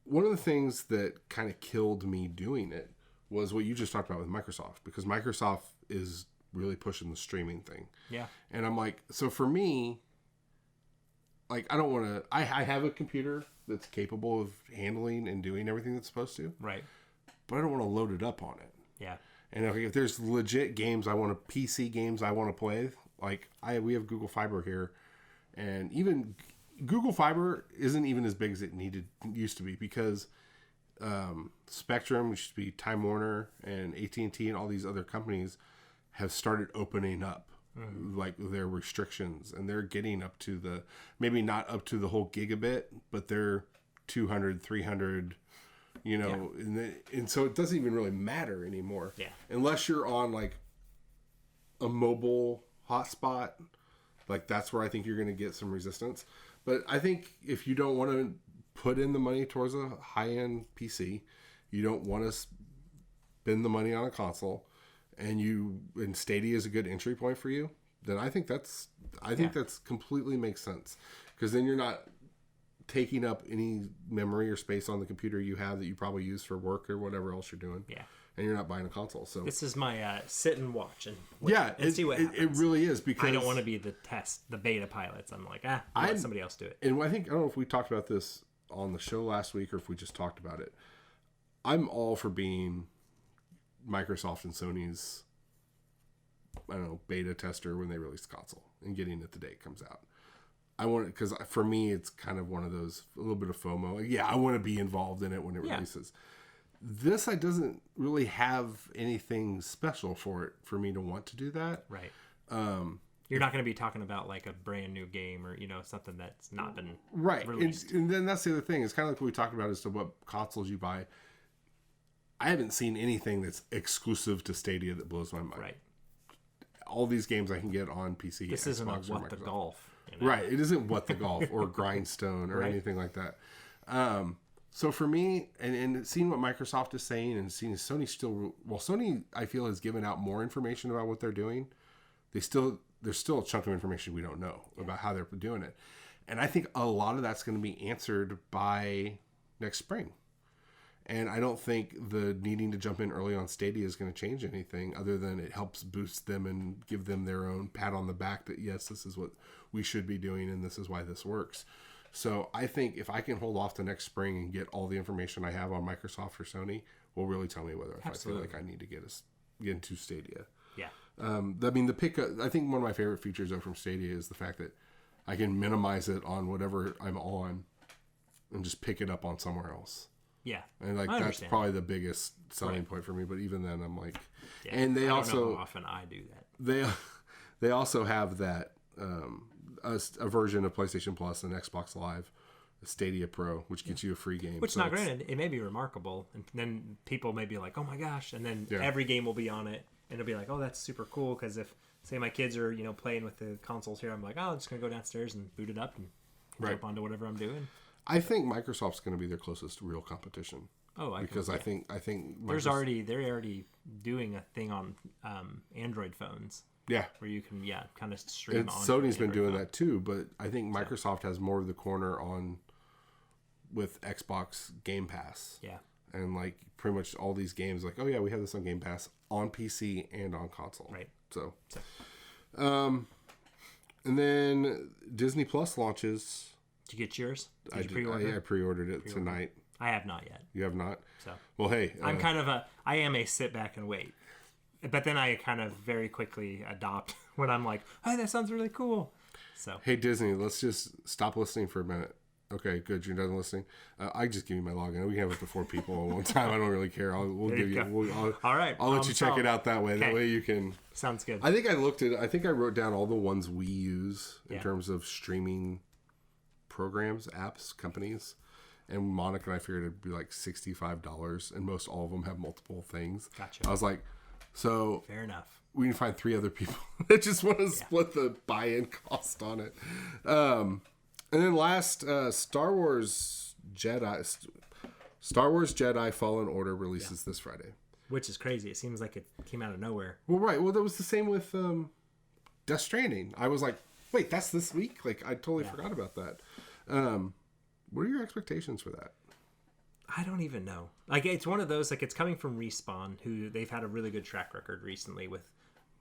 S1: One of the things that kind of killed me doing it was what you just talked about with Microsoft, because Microsoft is really pushing the streaming thing.
S2: Yeah.
S1: And I'm like, so for me, like, I don't want to. I have a computer that's capable of handling and doing everything it's supposed to.
S2: Right.
S1: But I don't want to load it up on it.
S2: Yeah.
S1: And if there's legit games PC games I want to play, like we have Google Fiber here, and even Google Fiber isn't even as big as it used to be, because Spectrum, which used to be Time Warner, and AT&T and all these other companies have started opening up. Like their restrictions, and they're getting up to maybe not up to the whole gigabit, but they're 200, 300, and so it doesn't even really matter anymore.
S2: Yeah.
S1: Unless you're on like a mobile hotspot, like that's where I think you're going to get some resistance. But I think if you don't want to put in the money towards a high-end PC, you don't want to spend the money on a console, and Stadia is a good entry point for you, then I think that's completely makes sense, because then you're not taking up any memory or space on the computer you have that you probably use for work or whatever else you're doing.
S2: Yeah.
S1: And you're not buying a console. So
S2: this is my sit and watch and see what happens.
S1: It really is, because
S2: I don't want to be the beta pilots. I'm like, let somebody else do it.
S1: And I don't know if we talked about this on the show last week or if we just talked about it. I'm all for being Microsoft and Sony's, beta tester when they release the console and getting it the day it comes out. I want it, because for me, it's kind of one of those, a little bit of FOMO. Like, I want to be involved in it when it releases. This doesn't really have anything special for me to want to do that.
S2: Right. You're not going to be talking about like a brand new game or, something that's not been released.
S1: And then that's the other thing. It's kind of like what we talked about as to what consoles you buy. I haven't seen anything that's exclusive to Stadia that blows my mind.
S2: Right.
S1: All these games I can get on PC.
S2: This isn't What the Golf.
S1: Right. It isn't What the Golf or Grindstone or anything like that. So for me, and seeing what Microsoft is saying, and seeing Sony Sony, I feel, has given out more information about what they're doing. There's still a chunk of information we don't know about how they're doing it. And I think a lot of that's going to be answered by next spring. And I don't think the needing to jump in early on Stadia is going to change anything, other than it helps boost them and give them their own pat on the back that, yes, this is what we should be doing and this is why this works. So I think if I can hold off to next spring and get all the information I have on Microsoft or Sony, will really tell me whether I feel like I need to get into Stadia.
S2: Yeah.
S1: I think one of my favorite features though from Stadia is the fact that I can minimize it on whatever I'm on and just pick it up on somewhere else.
S2: Yeah.
S1: And that's probably the biggest selling point for me. But even then, I'm like, and they
S2: I
S1: also
S2: don't know how often I do that.
S1: They also have that a version of PlayStation Plus and Xbox Live Stadia Pro, which gets you a free game.
S2: Which, not granted, it may be remarkable, and then people may be like, "Oh my gosh!" And then every game will be on it, and it'll be like, "Oh, that's super cool." Because if, say, my kids are playing with the consoles here, I'm like, "Oh, I'm just gonna go downstairs and boot it up and jump onto whatever I'm doing."
S1: I think Microsoft's going to be their closest real competition.
S2: Oh, I
S1: think
S2: they already doing a thing on Android phones.
S1: Yeah,
S2: where you can kind of stream.
S1: And Sony's been doing that too, but I think Microsoft has more of the corner on with Xbox Game Pass.
S2: Yeah,
S1: and like pretty much all these games, like, oh yeah, we have this on Game Pass on PC and on console.
S2: Right.
S1: So. And then Disney Plus launches.
S2: Did you get yours? Did you pre-order?
S1: I pre-ordered it tonight.
S2: I have not yet.
S1: You have not?
S2: So.
S1: Well, hey.
S2: I am a sit back and wait. But then I kind of very quickly adopt when I'm like, "Hey, that sounds really cool." So. Hey,
S1: Disney, let's just stop listening for a minute. Okay, good. You're done listening. I just give you my login. We can have up to 4 people at one time. I don't really care. We'll give you.
S2: All right.
S1: I'll let you check it out that way.
S2: Okay.
S1: That way you can.
S2: Sounds good.
S1: I think I wrote down all the ones we use in terms of streaming programs, apps, companies. And Monica and I figured it'd be like $65, and most all of them have multiple things.
S2: Gotcha.
S1: I was like, so
S2: fair enough.
S1: We can find 3 other people that just want to split the buy-in cost on it. And then last, Star Wars Jedi Fallen Order releases this Friday.
S2: Which is crazy. It seems like it came out of nowhere.
S1: Well, right. Well, that was the same with Death Stranding. I was like, wait, that's this week? Like, I totally forgot about that. What are your expectations for that?
S2: I don't even know. Like, it's one of those, like, it's coming from Respawn, who they've had a really good track record recently with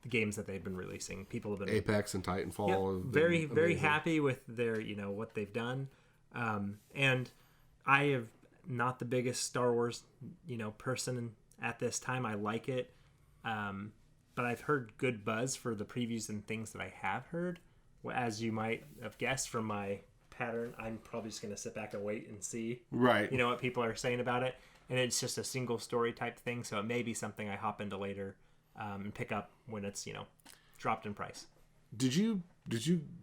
S2: the games that they've been releasing. People have been
S1: Apex and Titanfall.
S2: Very, very happy with their, what they've done. And I have not the biggest Star Wars, person at this time. I like it. But I've heard good buzz for the previews and things that I have heard. As you might have guessed from my pattern, I'm probably just going to sit back and wait and see what people are saying about it. And it's just a single story type thing, so it may be something I hop into later and pick up when it's dropped in price.
S1: Did you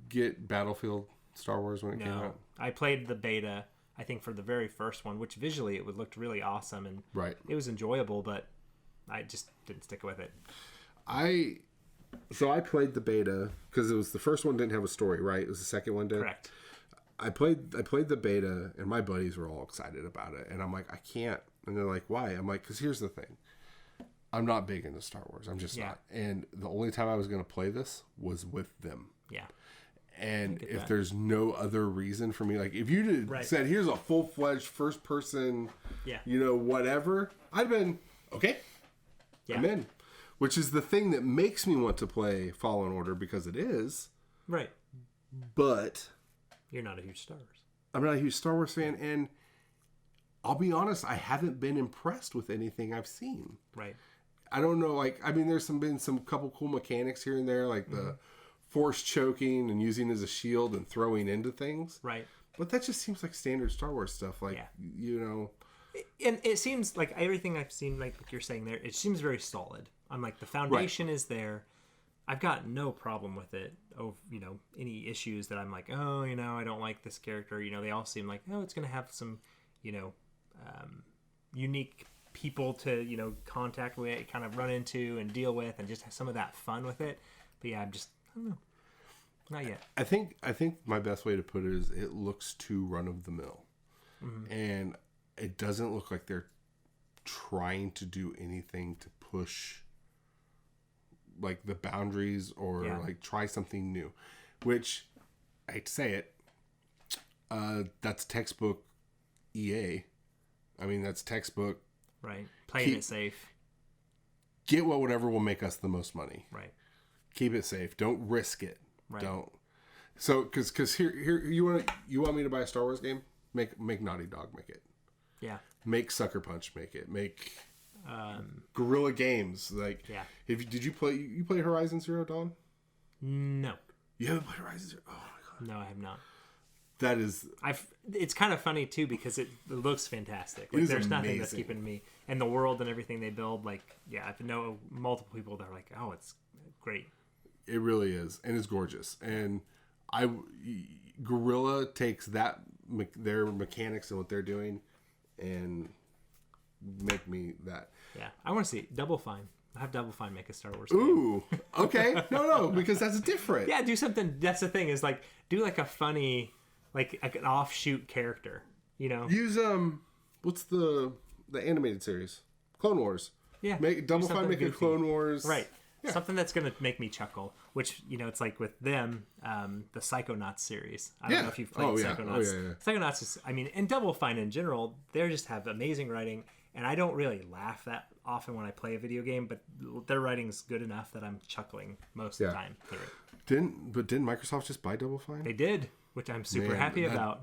S1: get Battlefield Star Wars when it came out?
S2: I played the beta, I think, for the very first one, which visually it looked really awesome and it was enjoyable, but I just didn't stick with it.
S1: So I played the beta because it was the first one didn't have a story, right? It was the second one did.
S2: Correct.
S1: I played the beta, and my buddies were all excited about it, and I'm like, I can't. And they're like, why? I'm like, because here's the thing. I'm not big into Star Wars. I'm just not. And the only time I was going to play this was with them.
S2: Yeah.
S1: And if there's no other reason for me, like if you said, here's a full-fledged first-person, whatever, I'd have been, okay, I'm in. Which is the thing that makes me want to play Fallen Order, because it is.
S2: Right.
S1: But
S2: you're not a huge Star Wars.
S1: I'm not a huge Star Wars fan, and I'll be honest, I haven't been impressed with anything I've seen.
S2: Right.
S1: I don't know, there's been some couple cool mechanics here and there, like the force choking and using as a shield and throwing into things.
S2: Right.
S1: But that just seems like standard Star Wars stuff, And
S2: it seems like everything I've seen, like you're saying there, it seems very solid. I'm like, the foundation is there. I've got no problem with it. Oh, any issues that I'm like, oh, I don't like this character. They all seem like, oh, it's going to have some, unique people to, contact with, kind of run into and deal with, and just have some of that fun with it. But yeah, I don't know. Not yet.
S1: I think my best way to put it is it looks too run of the mill. Mm-hmm. And it doesn't look like they're trying to do anything to push like the boundaries or like try something new, which I hate to say it, that's textbook EA. I mean, that's textbook.
S2: Right. Playing it safe.
S1: Get whatever will make us the most money.
S2: Right.
S1: Keep it safe. Don't risk it.
S2: Right.
S1: Don't. So, because here you want me to buy a Star Wars game? Make Naughty Dog make it.
S2: Yeah.
S1: Make Sucker Punch make it. Make Guerrilla Games. Like, did you play Horizon Zero Dawn?
S2: No.
S1: You haven't played Horizon Zero? Oh my god.
S2: No, I have not.
S1: That is.
S2: It's kind of funny too, because it looks fantastic. Like, there's nothing that's keeping me, and the world and everything they build. Like, I know multiple people that are like, oh, it's great. It
S1: really is, and it's gorgeous. And Guerrilla takes that their mechanics and what they're doing, and make me that.
S2: Yeah, I want to see Double Fine. Have Double Fine make a Star Wars game.
S1: Ooh, okay. No, because that's different.
S2: Yeah, do something. That's the thing is like do like a funny, like an offshoot character. You know,
S1: use what's the animated series? Clone Wars.
S2: Yeah,
S1: Make Double Fine make a Clone Wars.
S2: Right.
S1: Yeah.
S2: Something that's going to make me chuckle, which, you know, it's like with them, the Psychonauts series. I don't know if you've played Psychonauts. Psychonauts is, I mean, and Double Fine in general, they just have amazing writing, and I don't really laugh that often when I play a video game, but their writing's good enough that I'm chuckling most of the time through it.
S1: Didn't Microsoft just buy Double Fine?
S2: They did, which I'm super happy about.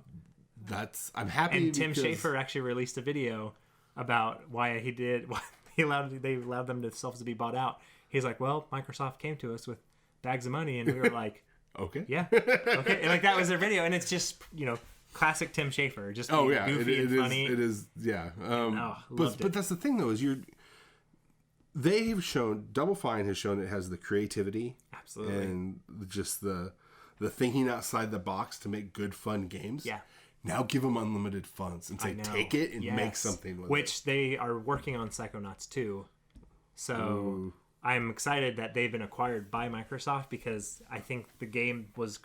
S1: I'm happy.
S2: And Tim Schafer actually released a video about why they allowed themselves to be bought out. He's like, well, Microsoft came to us with bags of money, and we were like,
S1: okay,
S2: yeah, okay, and like that was their video, and it's just, you know, classic Tim Schafer, just goofy and funny.
S1: It is, yeah. But that's the thing though, is they've shown, Double Fine has shown it has the creativity,
S2: absolutely,
S1: and just the thinking outside the box to make good fun games.
S2: Yeah.
S1: Now give them unlimited funds and say, take it and make something with it.
S2: Which they are working on Psychonauts 2. So
S1: Ooh.
S2: I'm excited that they've been acquired by Microsoft because I think the game was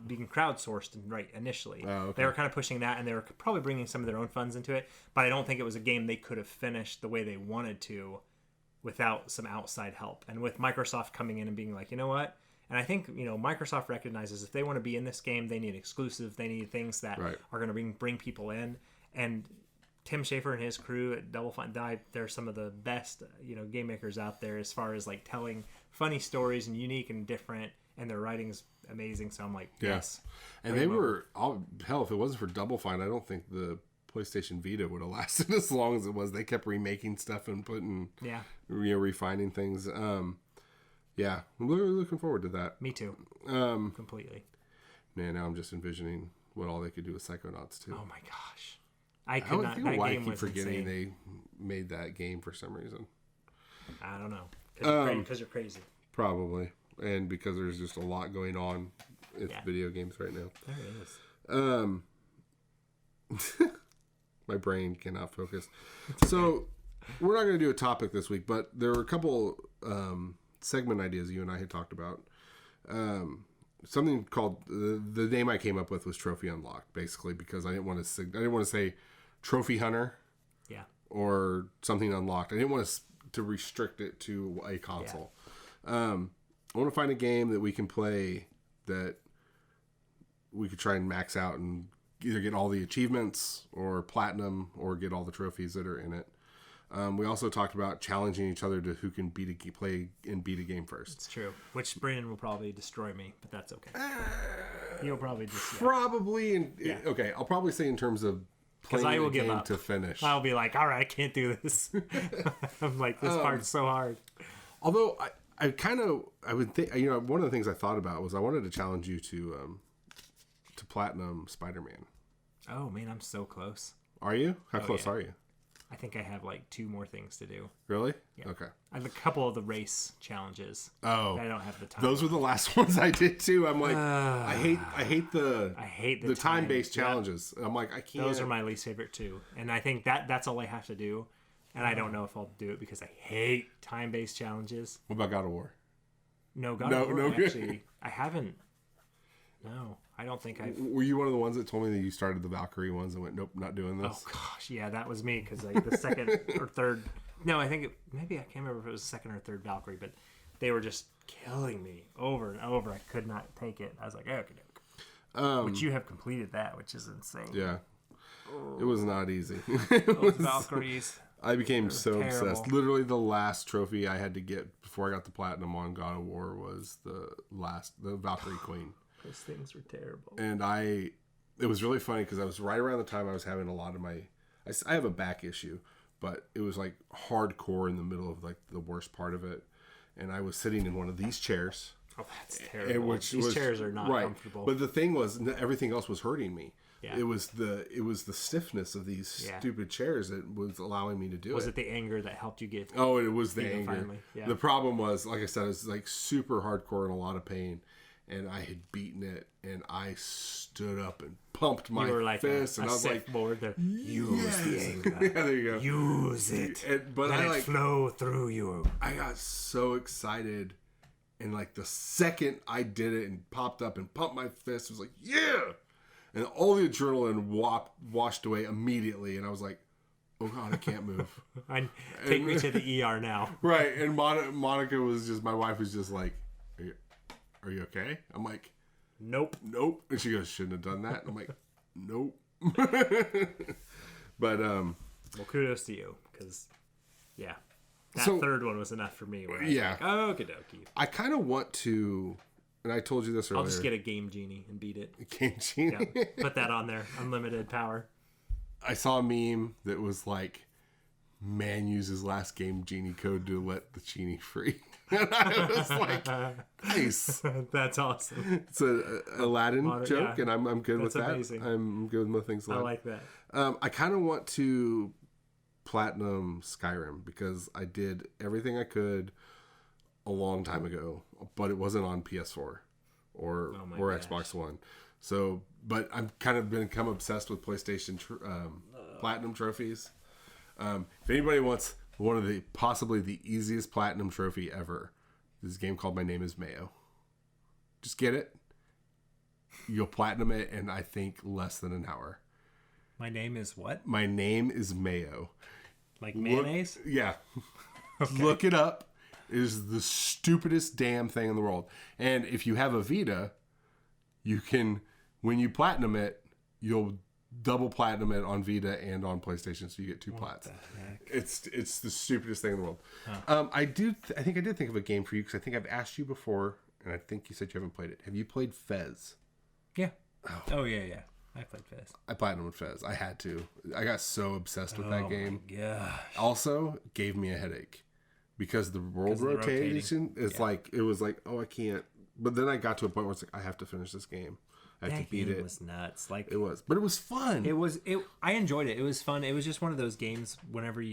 S2: being crowdsourced right initially.
S1: Oh, okay.
S2: They were kind of pushing that, and they were probably bringing some of their own funds into it. But I don't think it was a game they could have finished the way they wanted to without some outside help. And with Microsoft coming in and being like, you know what? And I think, you know, Microsoft recognizes if they want to be in this game, they need exclusive. They need things that are going to bring people in. And Tim Schafer and his crew at Double Fine, they're some of the best, you know, game makers out there as far as like telling funny stories and unique and different. And their writing's amazing. So I'm like, yes.
S1: And they were, hell, if it wasn't for Double Fine, I don't think the PlayStation Vita would have lasted as long as it was. They kept remaking stuff and putting, refining things. Yeah, I'm really looking forward to that.
S2: Me too. Completely.
S1: Man, now I'm just envisioning what all they could do with Psychonauts too.
S2: Oh my gosh, I could not. That
S1: why
S2: game
S1: I keep
S2: was
S1: forgetting
S2: insane.
S1: they made that game for some reason.
S2: I don't know. Because you're crazy.
S1: Probably, and because there's just a lot going on with video games right now.
S2: There it is.
S1: My brain cannot focus. So we're not going to do a topic this week, but there were a couple segment ideas you and I had talked about. Something called the name I came up with was Trophy Unlocked, basically, because I didn't want to say Trophy Hunter, or something unlocked. I didn't want to restrict it to a console. I want to find a game that we can play that we could try and max out and either get all the achievements or platinum or get all the trophies that are in it. We also talked about challenging each other to who can beat a game first.
S2: It's true. Which Brandon will probably destroy me, but that's okay. He'll probably just
S1: probably. Okay, I'll probably say in terms of playing
S2: I will
S1: the game
S2: give up
S1: to finish.
S2: I'll be like, all right, I can't do this. I'm like, this part's so hard.
S1: Although I would think, you know, one of the things I thought about was I wanted to challenge you to platinum Spider-Man.
S2: Oh man, I'm so close.
S1: Are you? How close are you?
S2: I think I have like 2 more things to do.
S1: Really?
S2: Yeah.
S1: Okay.
S2: I have a couple of the race challenges.
S1: Oh.
S2: That I don't have the time.
S1: Those were the last ones I did too. I'm like, I hate the time-based challenges. I'm like, I can't.
S2: Those are my least favorite too. And I think that's all I have to do. And I don't know if I'll do it because I hate time-based challenges.
S1: What about God of War?
S2: No, God of War, actually, I haven't. No, I don't think I've...
S1: Were you one of the ones that told me that you started the Valkyrie ones and went, nope, not doing this?
S2: Oh, gosh, yeah, that was me, because like the second or third... No, I think maybe I can't remember if it was the second or third Valkyrie, but they were just killing me over and over. I could not take it. I was like, okay. Which you have completed that, which is insane.
S1: Yeah. It was not easy.
S2: Those Valkyries.
S1: I became so
S2: terrible.
S1: obsessed. Literally the last trophy I had to get before I got the platinum on God of War was the Valkyrie Queen.
S2: Those things were terrible.
S1: And it was really funny because I was right around the time I was having a lot of I have a back issue, but it was like hardcore in the middle of like the worst part of it. And I was sitting in one of these chairs.
S2: Oh, that's terrible. These chairs are not comfortable.
S1: But the thing was, everything else was hurting me.
S2: Yeah.
S1: It was the stiffness of these stupid chairs that was allowing me to do it.
S2: Was it the anger that helped you get?
S1: Oh, it was the anger.
S2: Finally. Yeah.
S1: The problem was, like I said, it was like super hardcore and a lot of pain. And I had beaten it, and I stood up and pumped my fist, and I was like,
S2: board there. Use the anger.
S1: Yeah, there you go.
S2: Use it.
S1: But
S2: Let
S1: I
S2: it flow through you.
S1: I got so excited, and like the second I did it and popped up and pumped my fist, it was like, yeah, and all the adrenaline washed away immediately, and I was like, oh God, I can't move.
S2: Take me to the ER now.
S1: Right, and Monica was just, my wife was just like, are you okay? I'm like,
S2: nope.
S1: And she goes, shouldn't have done that. And I'm like, nope. But
S2: well, kudos to you, because that third one was enough for me. Where I was like, oh, okie dokie.
S1: I kind of want to, and I told you this earlier.
S2: I'll just get a Game Genie and beat it.
S1: Game Genie.
S2: Yeah, put that on there. Unlimited power. I
S1: saw a meme that was like, man uses last Game Genie code to let the genie free. And I was like, nice.
S2: That's awesome.
S1: It's a Aladdin joke, and I'm good with that.
S2: Amazing.
S1: I'm good with most things.
S2: I like that.
S1: I kind of want to platinum Skyrim, because I did everything I could a long time ago, but it wasn't on PS4 or Xbox One. So, but I've kind of become obsessed with PlayStation platinum trophies. If anybody wants one of the possibly the easiest platinum trophy ever, this game called My Name Is Mayo. Just get it. You'll platinum it in, I think, less than an hour.
S2: My name is what?
S1: My Name Is Mayo.
S2: Like mayonnaise?
S1: Yeah. Okay. Look it up. It is the stupidest damn thing in the world. And if you have a Vita, you can, when you platinum it, you'll double platinum it on Vita and on PlayStation, so you get 2 plats. It's the stupidest thing in the world. Huh. I think I did think of a game for you, because I think I've asked you before, and I think you said you haven't played it. Have you played Fez?
S2: Yeah. Oh yeah. I played Fez.
S1: I platinumed Fez. I had to. I got so obsessed with that game.
S2: Yeah.
S1: Also, gave me a headache, because the world rotation is like, it was like, oh, I can't. But then I got to a point where it's like, I have to finish this game. I have to beat it.
S2: It was nuts. Like,
S1: it was, but it was fun.
S2: I enjoyed it. It was fun. It was just one of those games whenever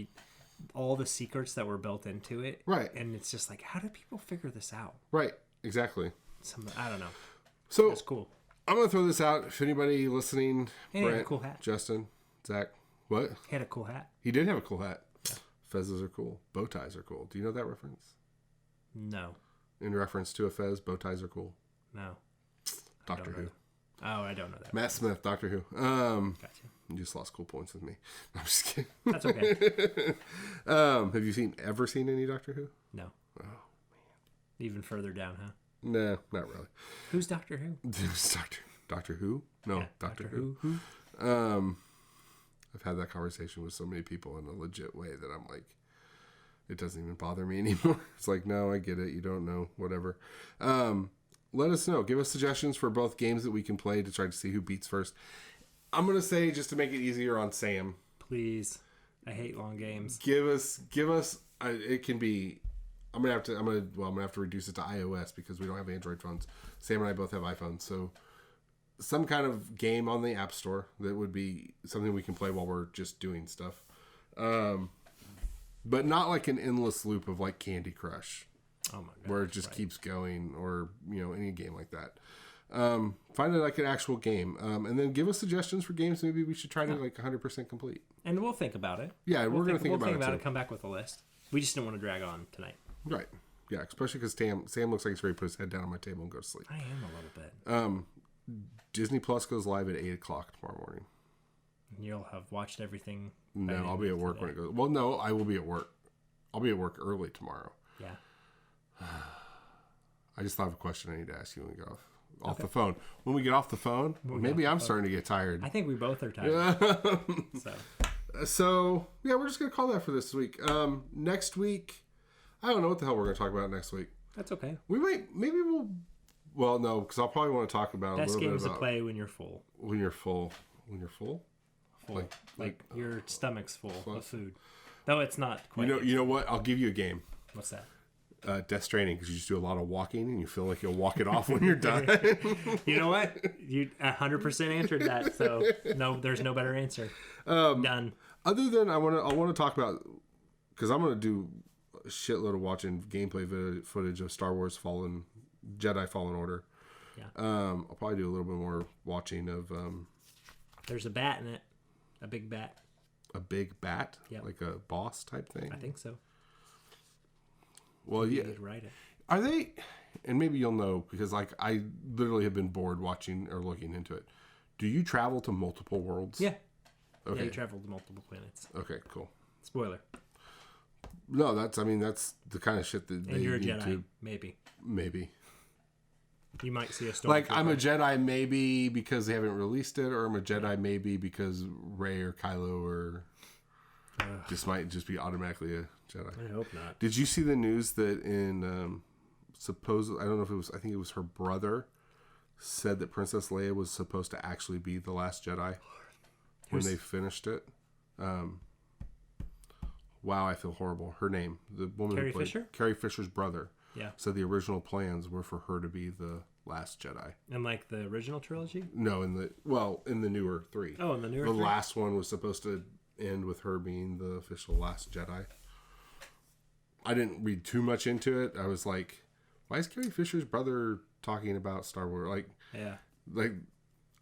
S2: all the secrets that were built into it.
S1: Right.
S2: And it's just like, how do people figure this out?
S1: Right. Exactly.
S2: I don't know.
S1: So
S2: it's cool.
S1: I'm going to throw this out. If anybody listening,
S2: Brent, had a cool hat.
S1: Justin, Zach, what?
S2: He had a cool hat.
S1: He did have a cool hat. Yeah. Fezzes are cool. Bow ties are cool. Do you know that reference?
S2: No.
S1: In reference to a fez, bow ties are cool.
S2: No.
S1: Doctor Who.
S2: Oh, I don't know that.
S1: Matt Smith, Doctor Who.
S2: Gotcha.
S1: You just lost cool points with me. I'm just kidding.
S2: That's okay.
S1: Have you ever seen any Doctor Who?
S2: No.
S1: Oh, man.
S2: Even further down, huh?
S1: No, not really.
S2: Who's Doctor Who?
S1: Doctor Who? No, yeah, Doctor Who. I've had that conversation with so many people in a legit way that I'm like, it doesn't even bother me anymore. It's like, no, I get it. You don't know, whatever. Let us know. Give us suggestions for both games that we can play to try to see who beats first. I'm going to say, just to make it easier on Sam.
S2: Please. I hate long games.
S1: Give us, it can be, I'm going to have to reduce it to iOS, because we don't have Android phones. Sam and I both have iPhones. So some kind of game on the App Store that would be something we can play while we're just doing stuff. But not like an endless loop of like Candy Crush.
S2: Oh my God.
S1: Where it just keeps going, or, any game like that. Find it like an actual game. And then give us suggestions for games maybe we should try to like 100% complete.
S2: And we'll think about it.
S1: Yeah, we're going to think about it.
S2: Come back with a list. We just didn't want to drag on tonight.
S1: Right. Yeah, especially because Sam looks like he's ready to put his head down on my table and go to sleep.
S2: I am a little bit.
S1: Disney Plus goes live at 8 o'clock tomorrow morning.
S2: You'll have watched everything.
S1: No, I'll be at work when it goes. Well, no, I will be at work. I'll be at work early tomorrow.
S2: Yeah.
S1: I just thought of a question I need to ask you when we get off the phone. When we get off the phone, maybe I'm starting to get tired.
S2: I think we both are tired.
S1: So, yeah, we're just going to call that for this week. Next week, I don't know what the hell we're going to talk about next week.
S2: That's okay.
S1: Well, no, because I'll probably want to talk about
S2: best
S1: a little bit about...
S2: Best games to play when you're full.
S1: When you're full? Full.
S2: Like your stomach's full of food. Though it's not quite.
S1: You know what? I'll give you a game.
S2: What's that?
S1: Death Stranding, because you just do a lot of walking and you feel like you'll walk it off when you're done.
S2: You know what? You 100% answered that, so no, there's no better answer. Done. Other
S1: than I want to talk about, because I'm going to do a shitload of watching gameplay footage of Star Wars Jedi Fallen Order.
S2: Yeah.
S1: I'll probably do a little bit more watching of
S2: There's a bat in it. A big bat.
S1: A big bat?
S2: Yep.
S1: Like a boss type thing?
S2: I think so.
S1: Well, yeah.
S2: You could write it.
S1: Are they... And maybe you'll know, because like I literally have been bored watching or looking into it. Do you travel to multiple worlds?
S2: Yeah.
S1: Okay.
S2: Yeah, you travel to multiple planets.
S1: Okay, cool.
S2: Spoiler.
S1: No, that's the kind of shit that
S2: And
S1: they
S2: you're a
S1: need
S2: Jedi.
S1: to...
S2: Maybe. You might see a stormtrooper.
S1: Like, I'm a Jedi maybe because they haven't released it, or I'm a Jedi maybe because Rey or Kylo or might just be automatically a Jedi.
S2: I hope not.
S1: Did you see the news that in I don't know if it was, I think it was her brother said that Princess Leia was supposed to actually be the last Jedi when they finished it. Wow, I feel horrible. Her name, the woman
S2: Carrie
S1: who played
S2: Fisher?
S1: Carrie Fisher's brother.
S2: Yeah.
S1: So the original plans were for her to be the last Jedi.
S2: And like the original trilogy?
S1: No, in the newer 3.
S2: Oh, in the newer
S1: The
S2: 3?
S1: last one was supposed to end with her being the official last Jedi. I didn't read too much into it. I was like, why is Carrie Fisher's brother talking about Star Wars? Like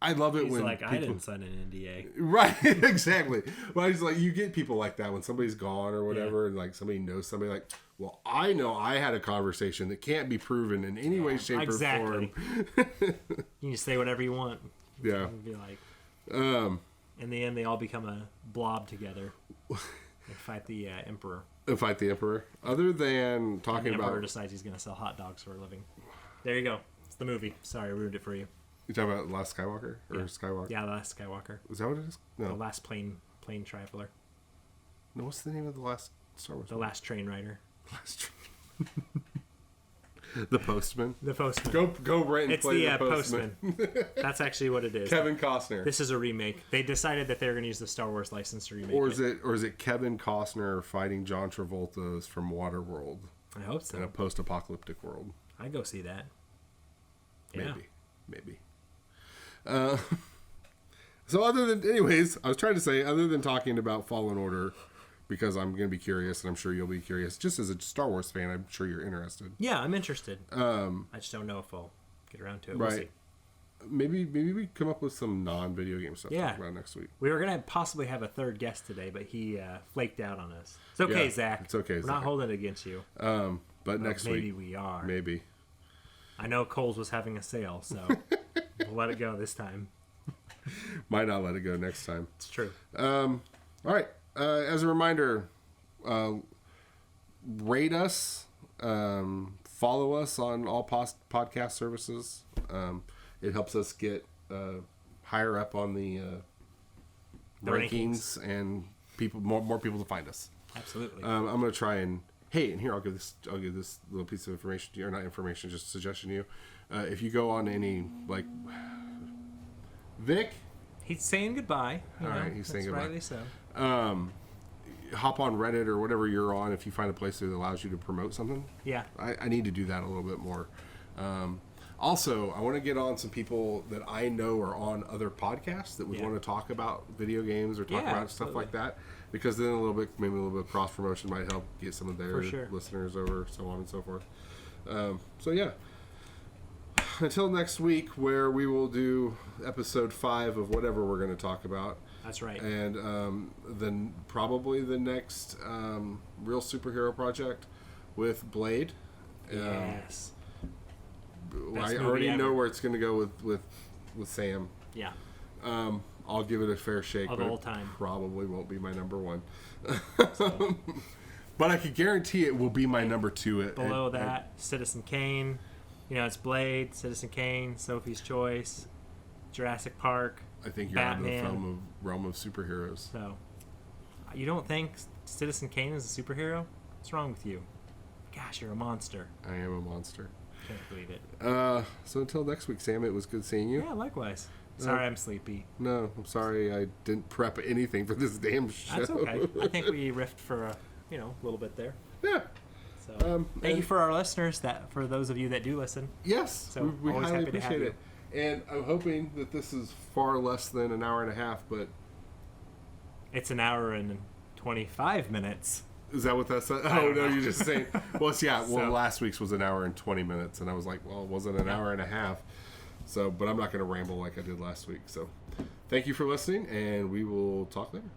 S1: I love it.
S2: He's
S1: when
S2: like,
S1: people...
S2: I didn't sign an NDA.
S1: Right, exactly. Well, it's like you get people like that when somebody's gone or whatever, and like somebody knows somebody. Like, well, I know I had a conversation that can't be proven in any way, shape, or form.
S2: You can say whatever you want.
S1: Yeah.
S2: And be like, in the end, they all become a blob together and fight the Emperor.
S1: And fight the Emperor. Other than talking
S2: and the Emperor
S1: about,
S2: decides he's going to sell hot dogs for a living. There you go. It's the movie. Sorry, I ruined it for you.
S1: you talking about Last Skywalker or Skywalker?
S2: Yeah, the Last Skywalker.
S1: Is that what it is? No.
S2: The last plane traveler.
S1: No. What's the name of the last Star Wars?
S2: The last train rider.
S1: The Postman.
S2: The Postman.
S1: Go right and
S2: It's
S1: play
S2: the
S1: the Postman.
S2: That's actually what it is.
S1: Kevin Costner.
S2: This is a remake. They decided that they were going to use the Star Wars license to remake
S1: Or is it Kevin Costner fighting John Travolta's from Waterworld
S2: I hope so.
S1: in a post-apocalyptic world?
S2: I'd go see that. Yeah.
S1: Maybe. So other than talking about Fallen Order, because I'm going to be curious, and I'm sure you'll be curious. Just as a Star Wars fan, I'm sure you're interested.
S2: Yeah, I'm interested. I just don't know if I'll get around to it. We'll see.
S1: Maybe we come up with some non-video game stuff to talk about next week.
S2: We were going to possibly have a third guest today, but he flaked out on us. It's okay, Zach.
S1: It's okay,
S2: We're
S1: Zach.
S2: not holding it against you.
S1: But next
S2: maybe
S1: week.
S2: Maybe we are.
S1: Maybe.
S2: I know Kohl's was having a sale, so we'll let it go this time.
S1: Might not let it go next time.
S2: It's true.
S1: All right. As a reminder, rate us, follow us on all podcast services. It helps us get higher up on the rankings and more people to find us.
S2: Absolutely.
S1: I'm gonna try and here I'll give this little piece of information to you, or not information, just a suggestion to you. If you go on any Vic.
S2: He's saying goodbye.
S1: All right, he's saying goodbye.
S2: Rightly so.
S1: Hop on Reddit or whatever you're on if you find a place that allows you to promote something.
S2: Yeah.
S1: I need to do that a little bit more. Also, I want to get on some people that I know are on other podcasts that would want to talk about video games or talk about stuff like that. Because then maybe a little bit of cross promotion might help get some of their listeners over, so on and so forth. So yeah. Until next week, where we will do episode 5 of whatever we're going to talk about.
S2: That's right.
S1: And then probably the next real superhero project with Blade.
S2: Yes.
S1: I already know where it's going to go with Sam.
S2: Yeah.
S1: I'll give it a fair shake,
S2: of
S1: but
S2: all time.
S1: Probably won't be my number 1. But I could guarantee it will be my number 2.
S2: Below that, Citizen Kane. It's Blade, Citizen Kane, Sophie's Choice, Jurassic Park.
S1: I think you're out of the realm of superheroes.
S2: So, you don't think Citizen Kane is a superhero? What's wrong with you? Gosh, you're a monster.
S1: I am a monster.
S2: Can't believe it.
S1: So until next week, Sam, it was good seeing you.
S2: Yeah, likewise. Sorry I'm sleepy.
S1: No, I'm sorry I didn't prep anything for this damn show.
S2: That's okay. I think we riffed for a little bit there.
S1: Yeah.
S2: So thank you for our listeners, for those of you that do listen.
S1: Yes,
S2: so
S1: we
S2: always
S1: highly
S2: happy to have
S1: appreciate it. And I'm hoping that this is far less than an hour and a half, but...
S2: It's an hour and 25 minutes.
S1: Is that what that's... Oh, no, you're just saying... Well, last week's was an hour and 20 minutes, and I was like, well, it wasn't an hour and a half. So, but I'm not going to ramble like I did last week. So, Thank you for listening, and we will talk later.